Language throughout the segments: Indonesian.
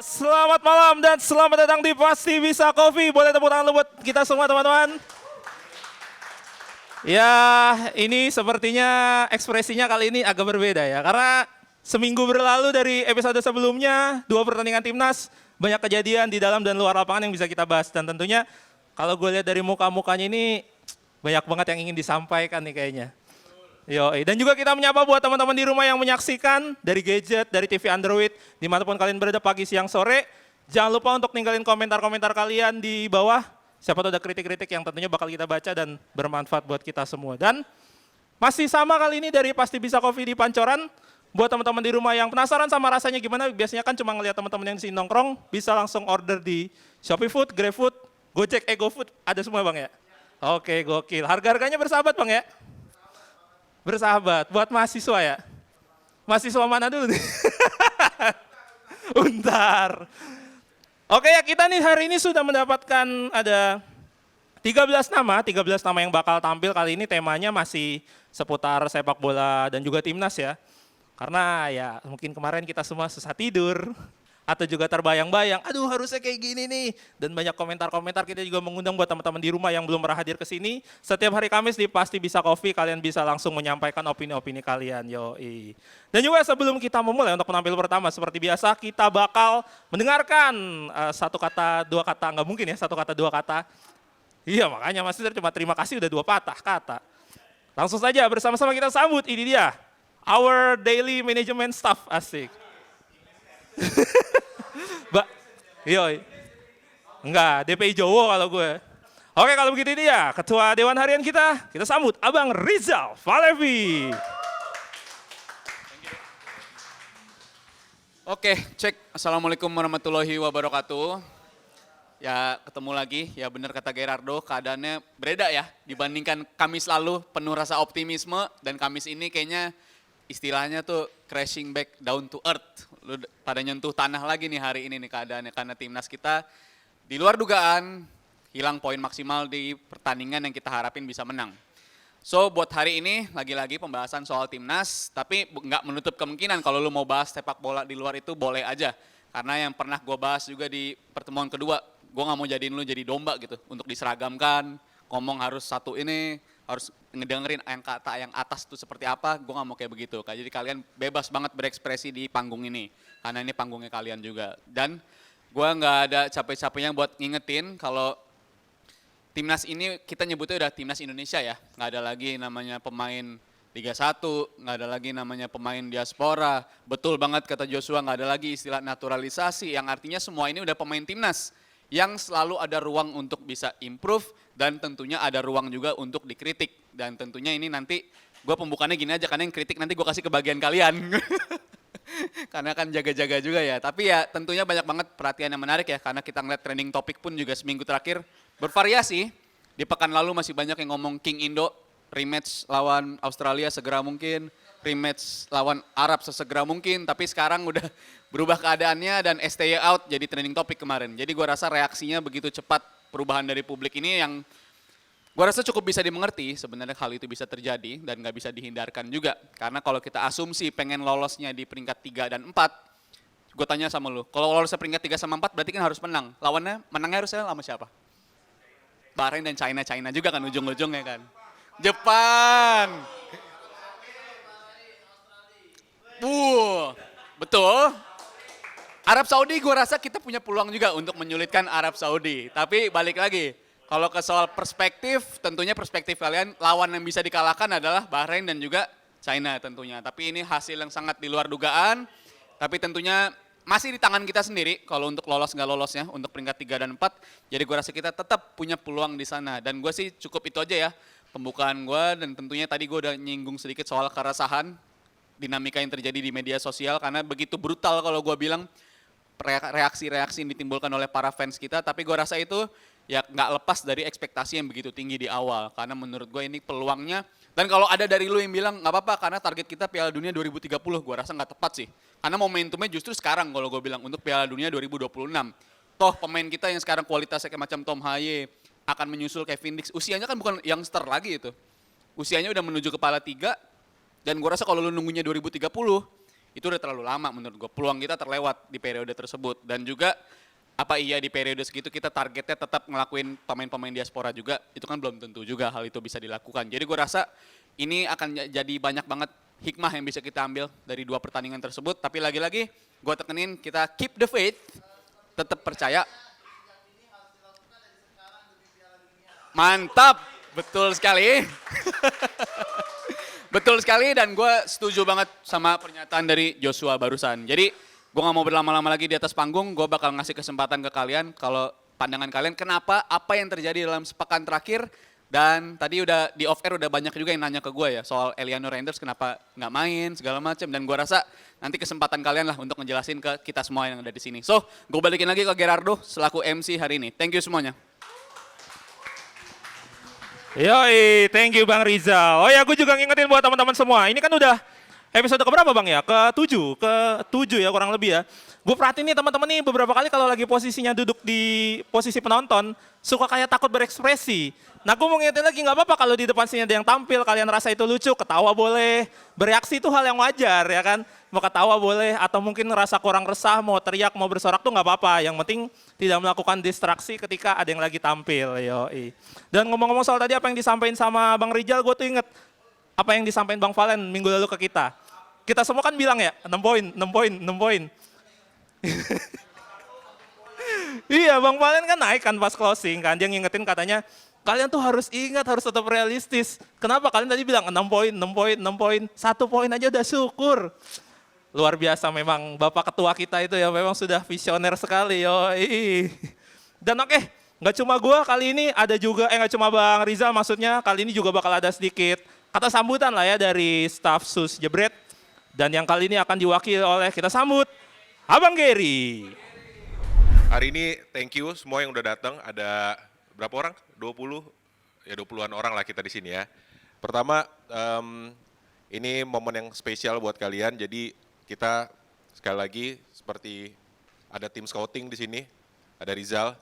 Selamat malam dan selamat datang di Pasti Bisa Coffee. Boleh tepuk tangan buat kita semua teman-teman. Ya, ini sepertinya ekspresinya kali ini agak berbeda ya. Karena seminggu berlalu dari episode sebelumnya, 2 pertandingan timnas, banyak kejadian di dalam dan luar lapangan yang bisa kita bahas. Dan tentunya kalau gue lihat dari muka-mukanya ini, banyak banget yang ingin disampaikan nih kayaknya. Yoi. Dan juga kita menyapa buat teman-teman di rumah yang menyaksikan dari gadget, dari TV Android, dimanapun kalian berada pagi, siang, sore. Jangan lupa untuk ninggalin komentar-komentar kalian di bawah. Siapa tahu ada kritik-kritik yang tentunya bakal kita baca dan bermanfaat buat kita semua. Dan masih sama kali ini dari Pasti Bisa Coffee di Pancoran. Buat teman-teman di rumah yang penasaran sama rasanya gimana, biasanya kan cuma ngeliat teman-teman yang di sini nongkrong, bisa langsung order di Shopee Food, GrabFood, Gojek, GoFood, ada semua bang ya? Oke, gokil. Harga-harganya bersahabat bang ya? Bersahabat, buat mahasiswa ya? Mahasiswa mana dulu nih? Untar. Oke ya, kita nih hari ini sudah mendapatkan ada 13 nama yang bakal tampil. Kali ini temanya masih seputar sepak bola dan juga timnas ya. Karena ya mungkin kemarin kita semua susah tidur. Atau juga terbayang-bayang, aduh harusnya kayak gini nih. Dan banyak komentar-komentar, kita juga mengundang buat teman-teman di rumah yang belum pernah hadir ke sini. Setiap hari Kamis di Pasti Bisa Coffee, kalian bisa langsung menyampaikan opini-opini kalian. Yoi. Dan juga sebelum kita memulai untuk penampil pertama, seperti biasa kita bakal mendengarkan satu kata, dua kata, nggak mungkin ya satu kata, dua kata. Iya makanya Mas Titer cuma terima kasih udah 2 patah kata. Langsung saja bersama-sama kita sambut, ini dia. Our daily management staff, asik. Mbak, yoi. Enggak, DPI Jowo kalau gue. Oke kalau begitu ini ya, Ketua Dewan Harian kita sambut Abang Rizal Falevi. Oke, cek. Assalamualaikum warahmatullahi wabarakatuh. Ya ketemu lagi, ya benar kata Gerardo, keadaannya berbeda ya dibandingkan Kamis lalu penuh rasa optimisme dan Kamis ini kayaknya istilahnya tuh crashing back down to earth. Lu pada nyentuh tanah lagi nih hari ini nih keadaannya karena timnas kita di luar dugaan hilang poin maksimal di pertandingan yang kita harapin bisa menang. So buat hari ini lagi-lagi pembahasan soal timnas, tapi nggak menutup kemungkinan kalau lu mau bahas sepak bola di luar itu boleh aja. Karena yang pernah gue bahas juga di pertemuan kedua, gue nggak mau jadiin lu jadi domba gitu untuk diseragamkan, ngomong harus satu ini, harus ngedengerin yang kata yang atas itu seperti apa, gue gak mau kayak begitu. Jadi kalian bebas banget berekspresi di panggung ini, karena ini panggungnya kalian juga. Dan gue gak ada capek-capeknya buat ngingetin kalau timnas ini kita nyebutnya udah timnas Indonesia ya. Gak ada lagi namanya pemain Liga 1, gak ada lagi namanya pemain diaspora. Betul banget kata Joshua, gak ada lagi istilah naturalisasi, yang artinya semua ini udah pemain timnas. Yang selalu ada ruang untuk bisa improve dan tentunya ada ruang juga untuk dikritik. Dan tentunya ini nanti gue pembukaannya gini aja karena yang kritik nanti gue kasih ke bagian kalian. Karena kan jaga-jaga juga ya. Tapi ya tentunya banyak banget perhatian yang menarik ya karena kita ngeliat trending topik pun juga seminggu terakhir bervariasi. Di pekan lalu masih banyak yang ngomong King Indo, rematch lawan Australia segera mungkin, rematch lawan Arab sesegera mungkin, tapi sekarang udah berubah keadaannya dan STY out jadi trending topik kemarin. Jadi gue rasa reaksinya begitu cepat perubahan dari publik ini yang gue rasa cukup bisa dimengerti, sebenarnya hal itu bisa terjadi dan gak bisa dihindarkan juga. Karena kalau kita asumsi pengen lolosnya di peringkat 3 dan 4, gue tanya sama lu, kalau lolosnya peringkat 3 sama 4 berarti kan harus menang. Lawannya, menangnya harusnya sama siapa? Bahrain dan China juga kan ujung-ujungnya kan. Jepang. Betul. Arab Saudi gue rasa kita punya peluang juga untuk menyulitkan Arab Saudi. Tapi balik lagi, kalau ke soal perspektif, tentunya perspektif kalian lawan yang bisa dikalahkan adalah Bahrain dan juga China tentunya. Tapi ini hasil yang sangat di luar dugaan, tapi tentunya masih di tangan kita sendiri kalau untuk lolos nggak lolosnya untuk peringkat 3 dan 4. Jadi gue rasa kita tetap punya peluang di sana. Dan gue sih cukup itu aja ya pembukaan gue dan tentunya tadi gue udah nyinggung sedikit soal keresahan, dinamika yang terjadi di media sosial karena begitu brutal kalau gue bilang reaksi-reaksi yang ditimbulkan oleh para fans kita, tapi gue rasa itu ya nggak lepas dari ekspektasi yang begitu tinggi di awal, karena menurut gue ini peluangnya, dan kalau ada dari lu yang bilang nggak apa-apa karena target kita Piala Dunia 2030, gue rasa nggak tepat sih, karena momentumnya justru sekarang kalau gue bilang untuk Piala Dunia 2026, toh pemain kita yang sekarang kualitasnya kayak macam Tom Haye, akan menyusul Kevin Dix, usianya kan bukan youngster lagi itu, usianya udah menuju kepala 3, dan gue rasa kalau lu nunggunya 2030, Itu udah terlalu lama menurut gue. Peluang kita terlewat di periode tersebut. Dan juga apa iya di periode segitu kita targetnya tetap ngelakuin pemain-pemain diaspora juga, itu kan belum tentu juga hal itu bisa dilakukan. Jadi gue rasa ini akan jadi banyak banget hikmah yang bisa kita ambil dari 2 pertandingan tersebut. Tapi lagi-lagi gue tekenin kita keep the faith, tetap percaya. Mantap, betul sekali. Betul sekali dan gue setuju banget sama pernyataan dari Joshua barusan. Jadi gue gak mau berlama-lama lagi di atas panggung, gue bakal ngasih kesempatan ke kalian kalau pandangan kalian kenapa, apa yang terjadi dalam sepekan terakhir. Dan tadi udah di off air udah banyak juga yang nanya ke gue ya soal Eliano Reinders kenapa nggak main segala macam. Dan gue rasa nanti kesempatan kalian lah untuk ngejelasin ke kita semua yang ada di sini. So gue balikin lagi ke Gerardo selaku MC hari ini. Thank you semuanya. Yoi, thank you Bang Rizal. Oh ya, gue juga ngingetin buat teman-teman semua. Ini kan udah episode keberapa Bang ya? Ke-7 ya kurang lebih ya. Gue perhatiin nih teman-teman nih beberapa kali kalau lagi posisinya duduk di posisi penonton, suka kayak takut berekspresi. Nah gue mau ngingetin lagi, nggak apa-apa kalau di depan sini ada yang tampil, kalian rasa itu lucu, ketawa boleh. Bereaksi itu hal yang wajar ya kan. Mau ketawa boleh, atau mungkin ngerasa kurang resah, mau teriak, mau bersorak tuh nggak apa-apa. Yang penting tidak melakukan distraksi ketika ada yang lagi tampil. Yoi. Dan ngomong-ngomong soal tadi apa yang disampaikan sama Bang Rijal, gue tuh inget apa yang disampaikan Bang Valen minggu lalu ke kita. Kita semua kan bilang ya, 6 poin, 6 poin, 6 poin. Iya, Bang Valen kan naik kan pas closing kan, dia ngingetin katanya, kalian tuh harus ingat, harus tetap realistis. Kenapa kalian tadi bilang 6 poin, 6 poin, 6 poin, 1 poin aja udah syukur. Luar biasa memang Bapak Ketua kita itu ya, memang sudah visioner sekali. Yoi. Dan oke, nggak cuma gua kali ini, ada juga, nggak cuma Bang Rizal maksudnya, kali ini juga bakal ada sedikit kata sambutan lah ya dari staff SUS Jebret. Dan yang kali ini akan diwakili oleh, kita sambut Abang Gary. Hari ini thank you semua yang udah datang. Ada berapa orang? 20? Ya 20-an orang lah kita di sini ya. Pertama, ini momen yang spesial buat kalian. Jadi kita sekali lagi seperti ada tim scouting di sini, ada Rizal.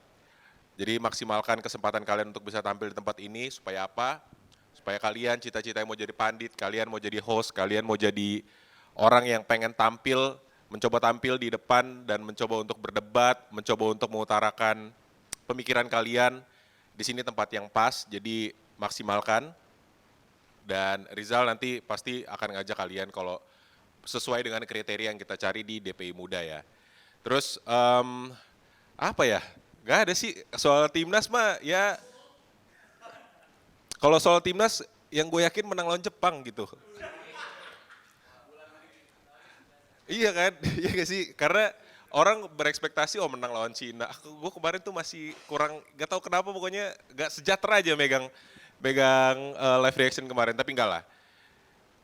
Jadi maksimalkan kesempatan kalian untuk bisa tampil di tempat ini supaya apa? Supaya kalian cita-cita yang mau jadi pandit, kalian mau jadi host, kalian mau jadi orang yang pengen tampil, mencoba tampil di depan dan mencoba untuk berdebat, mencoba untuk mengutarakan pemikiran kalian. Di sini tempat yang pas, jadi maksimalkan. Dan Rizal nanti pasti akan ngajak kalian kalau sesuai dengan kriteria yang kita cari di DPI Muda ya. Terus apa ya? Gak ada sih soal timnas mah ya. Kalau soal timnas yang gue yakin menang lawan Jepang gitu. Iya kan, iya gak sih? Karena orang berekspektasi menang lawan Cina. Gue kemarin tuh masih kurang, gak tahu kenapa pokoknya gak sejahtera aja megang live reaction kemarin, tapi enggak lah.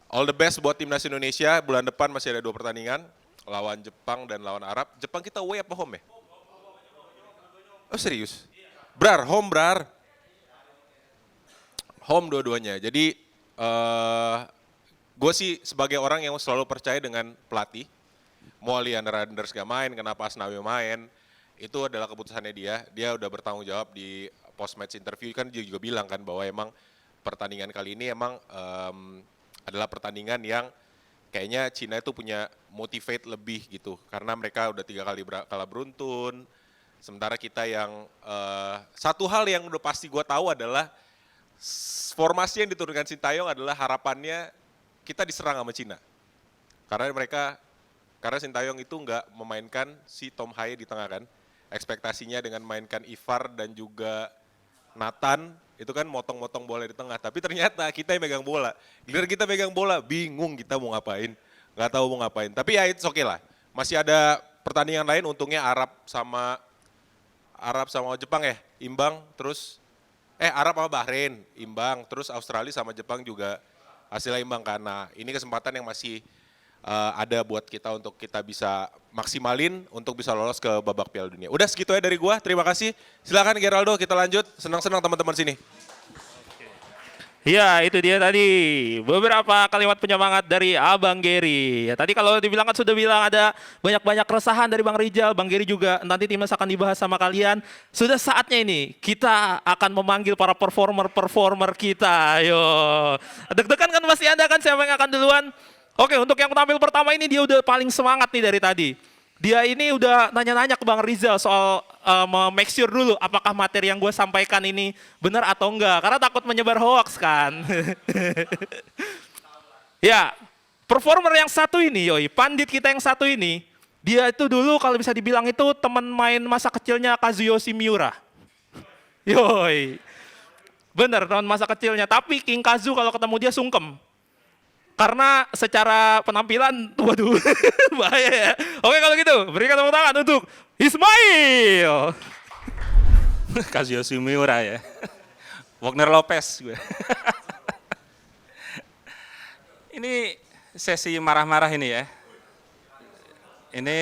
All the best buat timnas Indonesia, bulan depan masih ada 2 pertandingan, lawan Jepang dan lawan Arab. Jepang kita away apa home ya? Oh serius? Home brar. Home dua-duanya, jadi gue sih sebagai orang yang selalu percaya dengan pelatih, mau Eliano Reinders gak main, kenapa Asnawi main, itu adalah keputusannya dia udah bertanggung jawab di post-match interview, kan dia juga bilang kan bahwa emang pertandingan kali ini emang adalah pertandingan yang kayaknya Cina itu punya motivate lebih gitu, karena mereka udah 3 kali kalah beruntun, sementara kita yang, satu hal yang udah pasti gue tahu adalah, formasi yang diturunkan Sintayong adalah harapannya kita diserang sama Cina. Karena Sintayong itu nggak memainkan si Tom Haye di tengah kan. Ekspektasinya dengan mainkan Ivar dan juga Nathan, itu kan motong-motong bola di tengah. Tapi ternyata kita yang megang bola. Giliran kita megang bola, bingung kita mau ngapain. Nggak tahu mau ngapain. Tapi ya it's okay lah. Masih ada pertandingan lain, untungnya Arab sama Jepang ya, imbang. Terus, Arab sama Bahrain, imbang. Terus Australia sama Jepang juga hasilnya imbang kan. Nah, ini kesempatan yang masih ada buat kita untuk kita bisa maksimalin untuk bisa lolos ke babak Piala Dunia. Udah segitu ya dari gua, terima kasih. Silakan Geraldo, kita lanjut. Senang-senang teman-teman sini. Ya, itu dia tadi beberapa kalimat penyemangat dari Abang Gary. Ya, tadi kalau dibilang kan sudah bilang ada banyak-banyak keresahan dari Bang Rijal, Bang Gary juga nanti timnas akan dibahas sama kalian. Sudah saatnya ini kita akan memanggil para performer kita. Ayo. Deg-degan kan pasti ada kan siapa yang akan duluan? Oke, untuk yang tampil pertama ini dia udah paling semangat nih dari tadi. Dia ini udah nanya-nanya ke Bang Rizal soal make sure dulu apakah materi yang gue sampaikan ini benar atau enggak. Karena takut menyebar hoax kan. Ya, performer yang satu ini, yoi, pandit kita yang satu ini, dia itu dulu kalau bisa dibilang itu teman main masa kecilnya Kazuyoshi Miura. Yoi, bener teman masa kecilnya. Tapi King Kazu kalau ketemu dia sungkem. Karena secara penampilan, waduh, bahaya ya. Oke kalau gitu, berikan tepuk tangan untuk Ismail. Kazuyoshi Miura ya. Wagner Lopez gue. Ini sesi marah-marah ini ya. Ini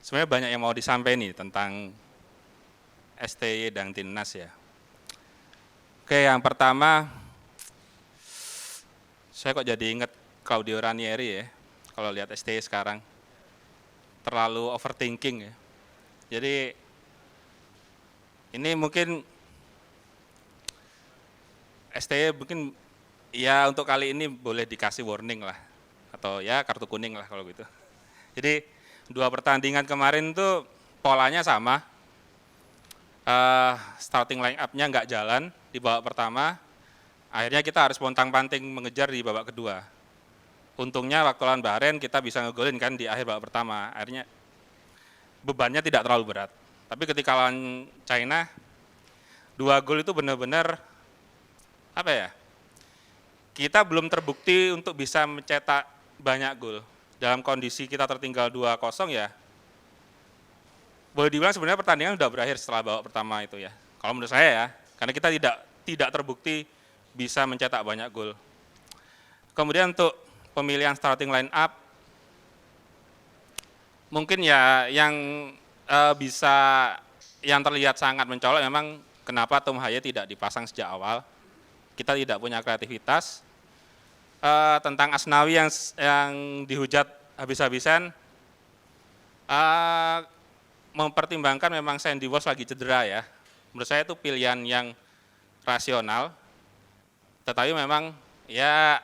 sebenarnya banyak yang mau disampaikan nih tentang STY dan Timnas ya. Oke, yang pertama saya kok jadi inget Claudio Ranieri ya, kalau lihat STY sekarang. Terlalu overthinking ya. Jadi ini mungkin STY mungkin ya untuk kali ini boleh dikasih warning lah. Atau ya kartu kuning lah kalau gitu. Jadi 2 pertandingan kemarin tuh polanya sama. Starting line up-nya nggak jalan di babak pertama. Akhirnya kita harus pontang-panting mengejar di babak kedua. Untungnya waktu lawan Bahrain kita bisa ngegolin kan di akhir babak pertama. Akhirnya bebannya tidak terlalu berat. Tapi ketika lawan China, 2 gol itu benar-benar apa ya? Kita belum terbukti untuk bisa mencetak banyak gol. Dalam kondisi kita tertinggal 2-0 ya, boleh dibilang sebenarnya pertandingan sudah berakhir setelah babak pertama itu ya. Kalau menurut saya ya, karena kita tidak terbukti bisa mencetak banyak gol. Kemudian untuk pemilihan starting line up, mungkin ya yang yang terlihat sangat mencolok memang kenapa Tom Haye tidak dipasang sejak awal. Kita tidak punya kreativitas. Tentang Asnawi yang dihujat habis-habisan, mempertimbangkan memang Sandy Walsh lagi cedera ya. Menurut saya itu pilihan yang rasional. Tetapi memang ya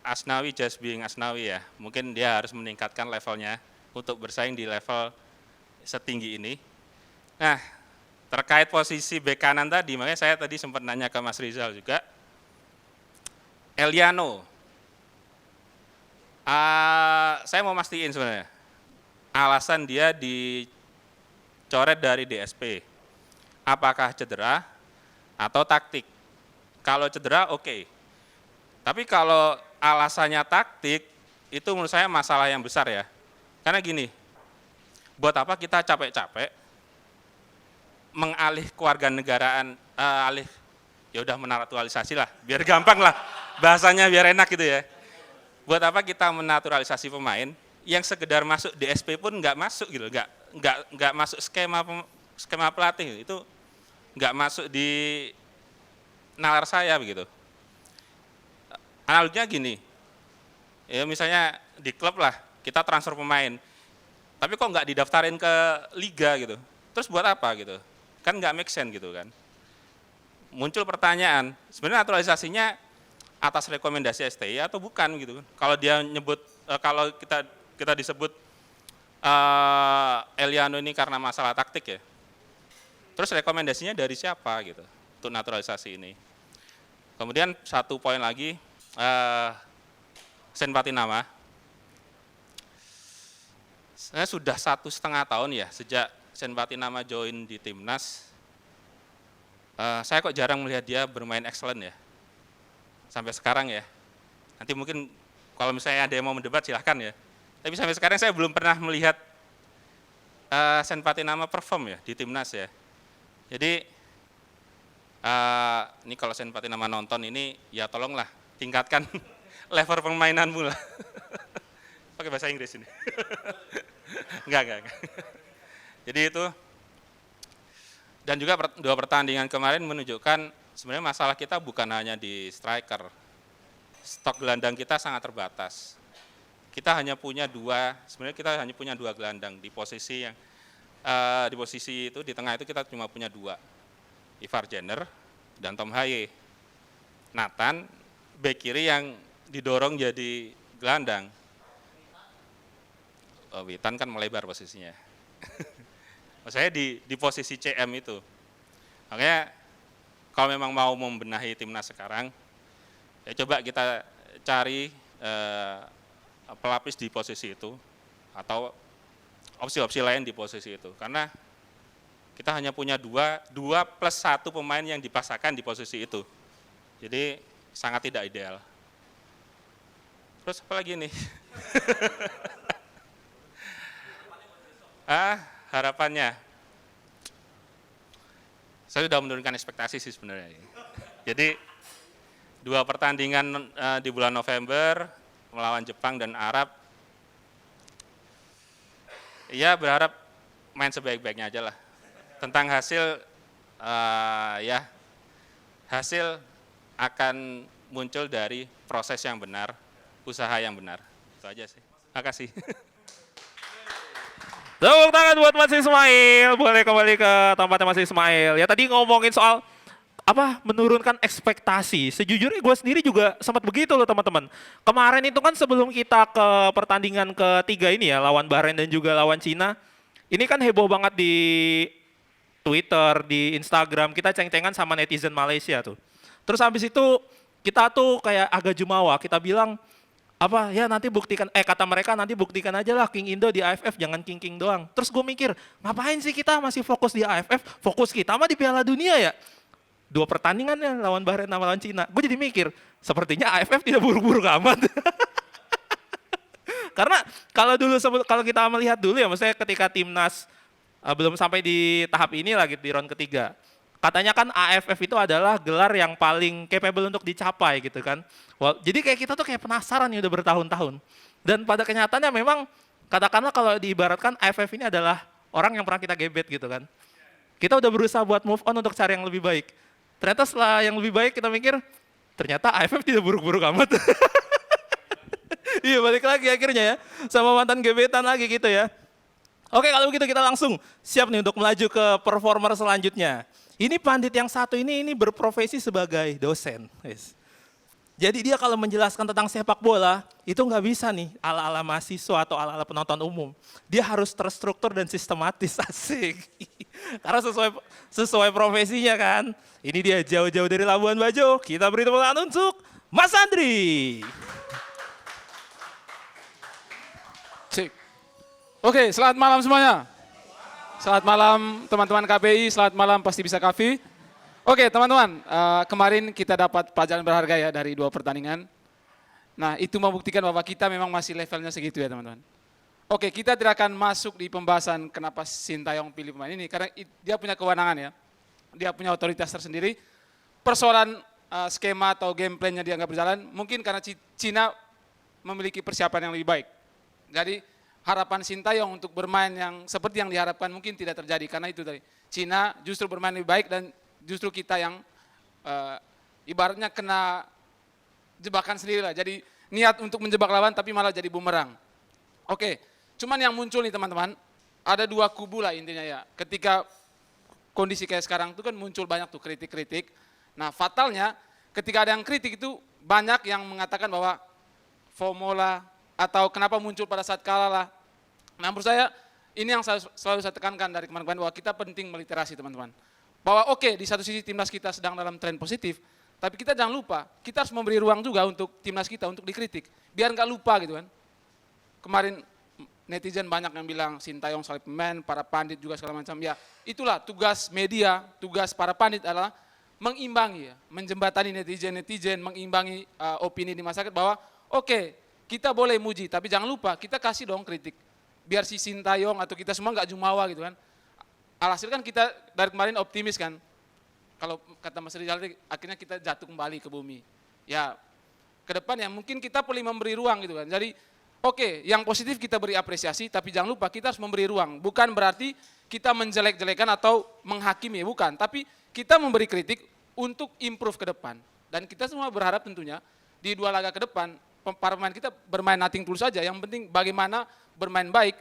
Asnawi just being Asnawi ya. Mungkin dia harus meningkatkan levelnya untuk bersaing di level setinggi ini. Nah, terkait posisi bek kanan tadi, makanya saya tadi sempat nanya ke Mas Rizal juga. Eliano, saya mau mastiin sebenarnya alasan dia dicoret dari DSP. Apakah cedera atau taktik? Kalau cedera oke. Tapi kalau alasannya taktik, itu menurut saya masalah yang besar ya. Karena gini, buat apa kita capek-capek mengalih kewarganegaraan, ya udah menaturalisasi lah, biar gampang lah, bahasanya biar enak gitu ya. Buat apa kita menaturalisasi pemain yang sekedar masuk DSP pun nggak masuk gitu, nggak masuk skema pelatih, itu nggak masuk di nalar saya begitu. Analoginya gini, ya misalnya di klub lah kita transfer pemain, tapi kok nggak didaftarin ke liga gitu, terus buat apa gitu, kan nggak make sense gitu kan. Muncul pertanyaan, sebenarnya naturalisasinya atas rekomendasi STI atau bukan gitu kan. Kalau dia nyebut, kalau kita disebut Eliano ini karena masalah taktik ya, terus rekomendasinya dari siapa gitu untuk naturalisasi ini. Kemudian satu poin lagi, Sen Patinama. Saya sudah 1,5 tahun ya sejak Sen Patinama join di Timnas. Saya kok jarang melihat dia bermain excellent ya. Sampai sekarang ya. Nanti mungkin kalau misalnya ada yang mau mendebat silahkan ya. Tapi sampai sekarang saya belum pernah melihat Sen Patinama perform ya di Timnas ya. Jadi ini kalau Sen Patinama nonton ini ya tolonglah tingkatkan level permainanmu lah. Pakai bahasa Inggris ini. Enggak. Jadi itu, dan juga 2 pertandingan kemarin menunjukkan sebenarnya masalah kita bukan hanya di striker. Stok gelandang kita sangat terbatas. Kita hanya punya 2 gelandang di posisi yang di posisi itu, di tengah itu kita cuma punya 2. Ivar Jenner dan Tom Haye. Nathan bek kiri yang didorong jadi gelandang. Witan kan melebar posisinya. Saya di posisi CM itu. Makanya kalau memang mau membenahi timnas sekarang, ya coba kita cari pelapis di posisi itu atau opsi-opsi lain di posisi itu. Karena kita hanya punya dua plus satu pemain yang dipaksakan di posisi itu. Jadi sangat tidak ideal. Terus apa lagi nih? Harapannya, saya sudah menurunkan ekspektasi sih sebenarnya. Jadi 2 pertandingan di bulan November melawan Jepang dan Arab, ya berharap main sebaik-baiknya aja lah. Tentang hasil, ya hasil akan muncul dari proses yang benar, usaha yang benar. Itu aja sih. Makasih. Tepuk tangan buat Mas Ismail. Boleh kembali ke tempatnya Mas Ismail. Ya tadi ngomongin soal menurunkan ekspektasi. Sejujurnya gue sendiri juga sempat begitu loh teman-teman. Kemarin itu kan sebelum kita ke pertandingan ketiga ini ya, lawan Bahrain dan juga lawan Cina. Ini kan heboh banget di Twitter, di Instagram. Kita ceng-cengan sama netizen Malaysia tuh. Terus habis itu kita tuh kayak agak jumawa. Kita bilang, ya nanti buktikan, kata mereka nanti buktikan aja lah King Indo di AFF, jangan King doang. Terus gue mikir, ngapain sih kita masih fokus di AFF, fokus kita mah di Piala Dunia ya. 2 pertandingan ya lawan Bahrain sama lawan Cina. Gue jadi mikir, sepertinya AFF tidak buruk-buruk amat. Karena kalau kita melihat dulu ya, maksudnya ketika timnas belum sampai di tahap ini lagi di round ketiga. Katanya kan AFF itu adalah gelar yang paling capable untuk dicapai gitu kan. Jadi kayak kita tuh kayak penasaran nih udah bertahun-tahun. Dan pada kenyataannya memang katakanlah kalau diibaratkan AFF ini adalah orang yang pernah kita gebet gitu kan. Kita udah berusaha buat move on untuk cari yang lebih baik. Ternyata setelah yang lebih baik kita mikir, ternyata AFF tidak buruk-buruk amat. Iya balik lagi akhirnya ya, sama mantan gebetan lagi gitu ya. Oke kalau begitu kita langsung siap nih untuk melaju ke performer selanjutnya. Ini pandit yang satu ini berprofesi sebagai dosen. Jadi dia kalau menjelaskan tentang sepak bola, itu nggak bisa nih ala-ala mahasiswa atau ala-ala penonton umum. Dia harus terstruktur dan sistematis, asik. Karena sesuai profesinya kan. Ini dia jauh-jauh dari Labuan Bajo, kita beri tepuk tangan untuk Mas Andri. Cek. Oke, selamat malam semuanya. Selamat malam teman-teman KPI, selamat malam Pasti Bisa Kafi. Oke teman-teman, kemarin kita dapat pelajaran berharga ya dari 2 pertandingan. Nah itu membuktikan bahwa kita memang masih levelnya segitu ya teman-teman. Oke, kita tidak akan masuk di pembahasan kenapa Sintayong pilih pemain ini, karena dia punya kewenangan ya. Dia punya otoritas tersendiri. Persoalan skema atau game plan-nya dia nggak berjalan, mungkin karena Cina memiliki persiapan yang lebih baik. Jadi harapan Sintayong untuk bermain yang seperti yang diharapkan mungkin tidak terjadi, karena itu tadi. Cina justru bermain lebih baik dan justru kita yang ibaratnya kena jebakan sendiri lah. Jadi niat untuk menjebak lawan tapi malah jadi bumerang. Oke, cuman yang muncul nih teman-teman, ada 2 kubu lah intinya ya. Ketika kondisi kayak sekarang itu kan muncul banyak tuh kritik-kritik. Nah fatalnya ketika ada yang kritik itu banyak yang mengatakan bahwa FOMO lah atau kenapa muncul pada saat kalah lah. Nah menurut saya ini yang selalu saya tekankan dari kemarin-kemarin bahwa kita penting meliterasi teman-teman. Bahwa oke, di satu sisi timnas kita sedang dalam tren positif, tapi kita jangan lupa, kita harus memberi ruang juga untuk timnas kita untuk dikritik, biar nggak lupa gitu kan. Kemarin netizen banyak yang bilang Sintayong salah pemain, para pandit juga segala macam. Ya itulah tugas media, tugas para pandit adalah mengimbangi ya, menjembatani netizen, mengimbangi opini di masyarakat bahwa oke, kita boleh muji, tapi jangan lupa kita kasih dong kritik. Biar si Sintayong atau kita semua nggak jumawa gitu kan. Alhasil kan kita dari kemarin optimis kan, kalau kata Mas Rizal akhirnya kita jatuh kembali ke bumi. Ya ke depan ya mungkin kita perlu memberi ruang gitu kan. Jadi oke, yang positif kita beri apresiasi, tapi jangan lupa kita harus memberi ruang. Bukan berarti kita menjelek-jelekan atau menghakimi, bukan. Tapi kita memberi kritik untuk improve ke depan. Dan kita semua berharap tentunya di 2 laga ke depan, para pemain kita bermain nothing tulus saja. Yang penting bagaimana bermain baik.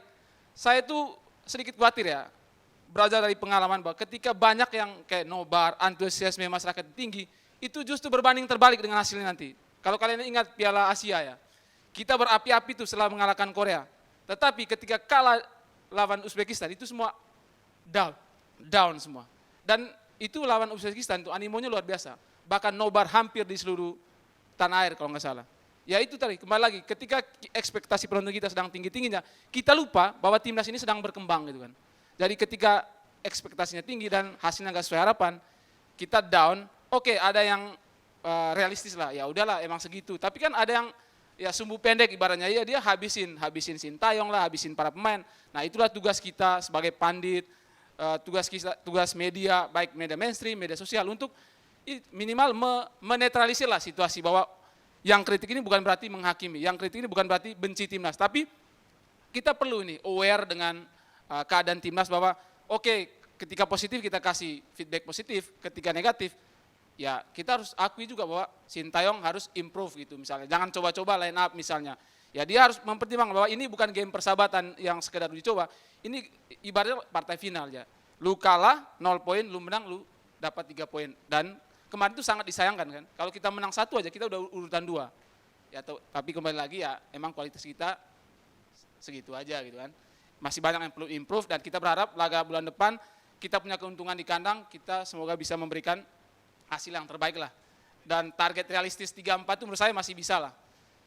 Saya tuh sedikit khawatir ya, belajar dari pengalaman bahwa ketika banyak yang kayak nobar, antusiasme masyarakat tinggi, itu justru berbanding terbalik dengan hasilnya nanti. Kalau kalian ingat Piala Asia ya, kita berapi-api tuh setelah mengalahkan Korea. Tetapi ketika kalah lawan Uzbekistan itu semua down semua. Dan itu lawan Uzbekistan itu animonya luar biasa. Bahkan nobar hampir di seluruh tanah air kalau nggak salah. Ya itu tadi, kembali lagi, ketika ekspektasi penonton kita sedang tinggi-tingginya, kita lupa bahwa timnas ini sedang berkembang gitu kan. Jadi ketika ekspektasinya tinggi dan hasilnya nggak sesuai harapan, kita down, oke, ada yang realistis lah, ya udahlah emang segitu. Tapi kan ada yang ya sumbu pendek ibaratnya, ya dia habisin Sintayong lah, habisin para pemain. Nah itulah tugas kita sebagai pandit, tugas media, baik media mainstream, media sosial untuk minimal menetralisir lah situasi bahwa yang kritik ini bukan berarti menghakimi, yang kritik ini bukan berarti benci timnas, tapi kita perlu ini aware dengan keadaan timnas bahwa oke, ketika positif kita kasih feedback positif, ketika negatif ya kita harus akui juga bahwa Sintayong harus improve gitu misalnya, jangan coba-coba line up misalnya. Ya dia harus mempertimbangkan bahwa ini bukan game persahabatan yang sekedar dicoba, ini ibaratnya partai final ya. Lu kalah 0 poin, lu menang lu dapat 3 poin dan kemarin itu sangat disayangkan kan. Kalau kita menang 1 aja kita udah urutan 2. Ya tapi kembali lagi ya emang kualitas kita segitu aja gitu kan. Masih banyak yang perlu improve dan kita berharap laga bulan depan kita punya keuntungan di kandang, kita semoga bisa memberikan hasil yang terbaik lah. Dan target realistis 3-4 itu menurut saya masih bisa lah.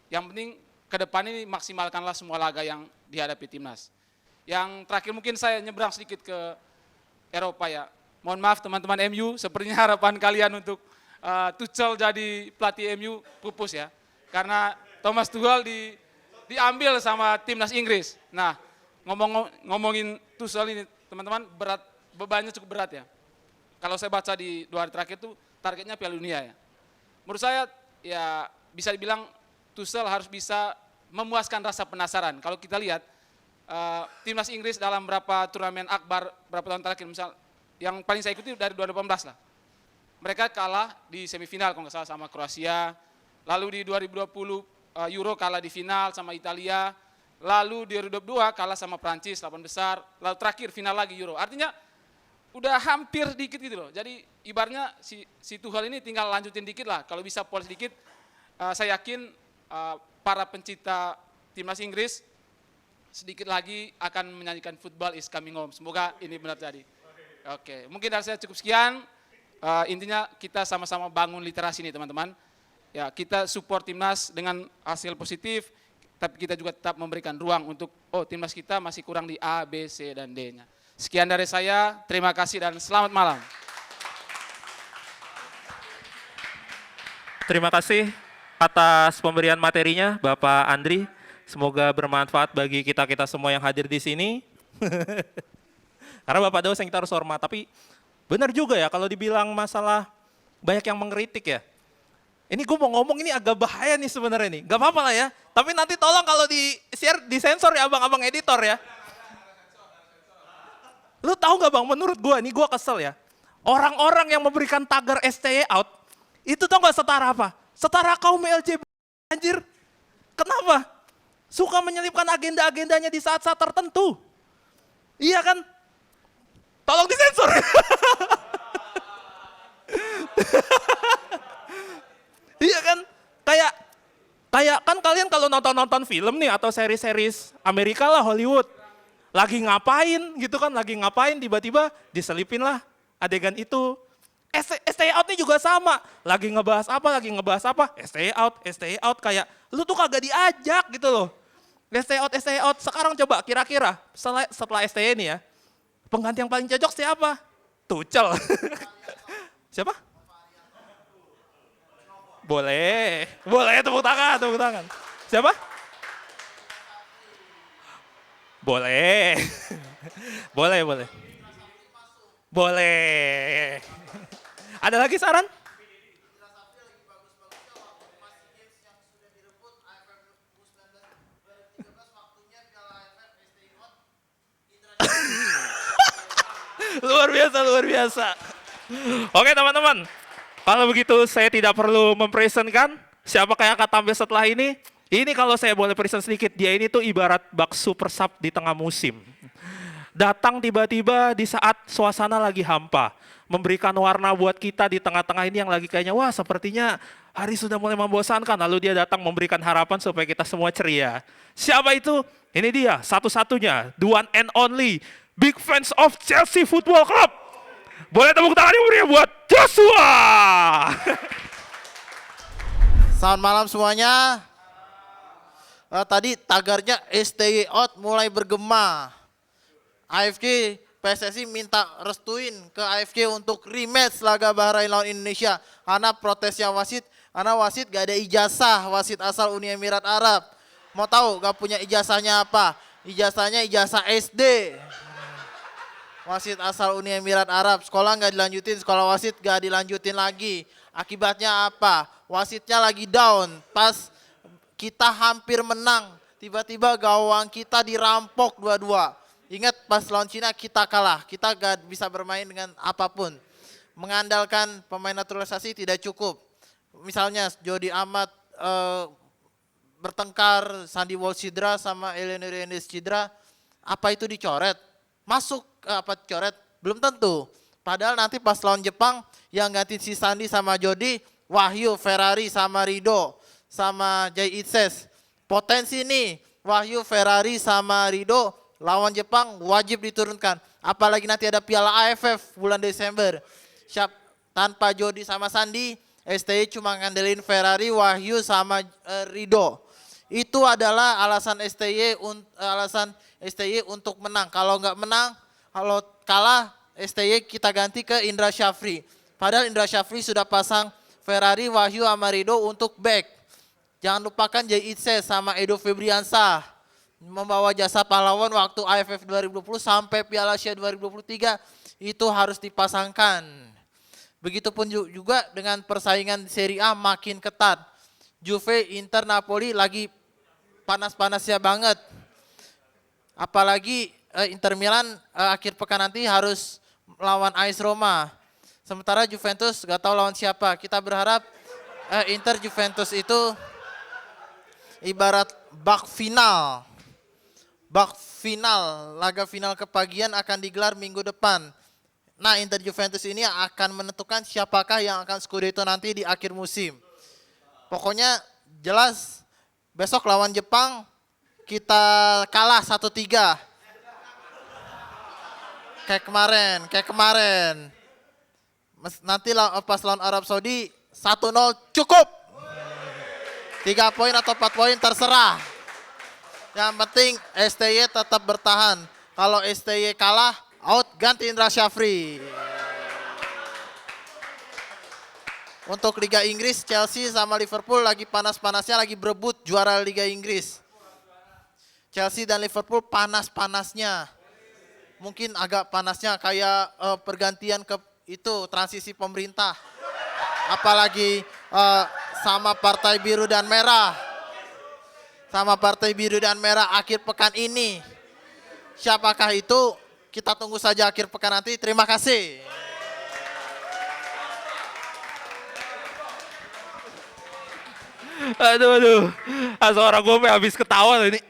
Yang penting ke depan ini maksimalkanlah semua laga yang dihadapi timnas. Yang terakhir mungkin saya nyebrang sedikit ke Eropa ya. Mohon maaf teman-teman MU, sepertinya harapan kalian untuk Tuchel jadi pelatih MU pupus ya. Karena Thomas Tuchel diambil sama timnas Inggris. Nah, ngomongin Tuchel ini teman-teman bebannya cukup berat ya. Kalau saya baca di 2 hari terakhir itu targetnya Piala Dunia ya. Menurut saya ya bisa dibilang Tuchel harus bisa memuaskan rasa penasaran. Kalau kita lihat timnas Inggris dalam berapa turnamen akbar berapa tahun terakhir misal yang paling saya ikuti dari 2018 lah. Mereka kalah di semifinal kalau nggak salah sama Kroasia. Lalu di 2020 Euro kalah di final sama Italia. Lalu di 2022 kalah sama Prancis 8 besar. Lalu terakhir final lagi Euro. Artinya udah hampir dikit gitu loh. Jadi ibaratnya si Tuchel ini tinggal lanjutin dikit lah. Kalau bisa polis dikit, saya yakin para pencipta timnas Inggris sedikit lagi akan menyanyikan Football is Coming Home. Semoga ini benar tadi. Oke, mungkin dari saya cukup sekian. Intinya kita sama-sama bangun literasi nih teman-teman. Ya, kita support timnas dengan hasil positif, tapi kita juga tetap memberikan ruang untuk timnas kita masih kurang di A, B, C, dan D-nya. Sekian dari saya, terima kasih dan selamat malam. Terima kasih atas pemberian materinya Bapak Andri. Semoga bermanfaat bagi kita-kita semua yang hadir di sini. Karena Bapak dosen kita harus hormat, tapi benar juga ya kalau dibilang masalah banyak yang mengkritik ya. Ini gue mau ngomong ini agak bahaya nih sebenarnya nih. Gak apa-apa lah ya, tapi nanti tolong kalau di-share, disensor ya abang-abang editor ya. Lu tahu gak bang, menurut gue, nih gue kesel ya. Orang-orang yang memberikan tagar STY out, itu tau gak setara apa? Setara kaum LGBT anjir. Kenapa? Suka menyelipkan agenda-agendanya di saat-saat tertentu. Iya kan? Tolong disensor. Iya kan? Kayak kan kalian kalau nonton film nih atau series-series Amerika lah, Hollywood. Lagi ngapain gitu kan, lagi ngapain tiba-tiba diselipin lah adegan itu. Stay out nih juga sama. Lagi ngebahas apa, stay out. Kayak lu tuh kagak diajak gitu loh. Stay out. Sekarang coba kira-kira setelah STY ini ya. Pengganti yang paling cocok siapa? Tuchel. Siapa? Boleh tepuk tangan. Siapa? Boleh. Boleh. Ada lagi saran? Luar biasa. Oke teman-teman, kalau begitu saya tidak perlu mempresentkan siapakah yang akan tampil setelah ini. Ini kalau saya boleh present sedikit, dia ini tuh ibarat bak super sub di tengah musim. Datang tiba-tiba di saat suasana lagi hampa. memberikan warna buat kita di tengah-tengah ini yang lagi kayaknya wah sepertinya hari sudah mulai membosankan. Lalu dia datang memberikan harapan supaya kita semua ceria. Siapa itu? Ini dia satu-satunya, the one and only, big fans of Chelsea Football Club. Boleh tepuk tangan yang meriah buat Joshua. Selamat malam semuanya. Tadi tagarnya STY out mulai bergema. AFC PSSI minta restuin ke AFC untuk rematch laga Bahrain lawan Indonesia karena protesnya wasit, karena wasit gak ada ijazah, wasit asal Uni Emirat Arab. Mau tahu gak punya ijazahnya apa? Ijazahnya ijazah SD. Wasit asal Uni Emirat Arab, sekolah gak dilanjutin, sekolah wasit gak dilanjutin lagi. Akibatnya apa? Wasitnya lagi down, pas kita hampir menang, tiba-tiba gawang kita dirampok dua-dua. Ingat pas lawan Cina kita kalah, kita gak bisa bermain dengan apapun. Mengandalkan pemain naturalisasi tidak cukup. Misalnya Jody Amat bertengkar, Sandy Walsh cedera sama Eleanor Hernandez cedera, apa itu dicoret? Masuk apa dicoret? Belum tentu. Padahal nanti pas lawan Jepang yang ganti si Sandy sama Jody, Wahyu, Ferrari sama Rido, sama Jay Itses. Potensi nih, Wahyu, Ferrari sama Rido lawan Jepang wajib diturunkan. Apalagi nanti ada Piala AFF bulan Desember. Siap, tanpa Jody sama Sandi, STY cuma ngandelin Ferrari, Wahyu sama Rido. Itu adalah alasan STY untuk menang. Kalau nggak menang, kalau kalah STY kita ganti ke Indra Syafri. Padahal Indra Syafri sudah pasang Ferrari, Wahyu sama Rido untuk back. Jangan lupakan Jay Itse sama Edo Febriansah. Membawa jasa pahlawan waktu AFF 2020 sampai Piala Asia 2023 itu harus dipasangkan. Begitupun juga dengan persaingan Serie A makin ketat. Juve, Inter, Napoli lagi panas-panasnya banget. Apalagi Inter Milan akhir pekan nanti harus lawan AS Roma. Sementara Juventus gak tahu lawan siapa. Kita berharap Inter Juventus itu ibarat bak final. Bak final, laga final kepagian akan digelar minggu depan. Nah, Inter Juventus ini akan menentukan siapakah yang akan Scudetto nanti di akhir musim. Pokoknya jelas besok lawan Jepang kita kalah 1-3. Kayak kemarin. Nanti pas lawan Arab Saudi 1-0 cukup. 3 poin atau 4 poin terserah. Yang penting STY tetap bertahan. Kalau STY kalah, out ganti Indra Syafri. Untuk Liga Inggris, Chelsea sama Liverpool lagi panas-panasnya, lagi berebut juara Liga Inggris. Chelsea dan Liverpool panas-panasnya. Mungkin agak panasnya kayak pergantian ke itu transisi pemerintah. Apalagi sama Partai Biru dan Merah. Sama Partai Biru dan Merah akhir pekan ini. Siapakah itu? Kita tunggu saja akhir pekan nanti. Terima kasih. Aduh. Suara gue habis ketawa loh ini.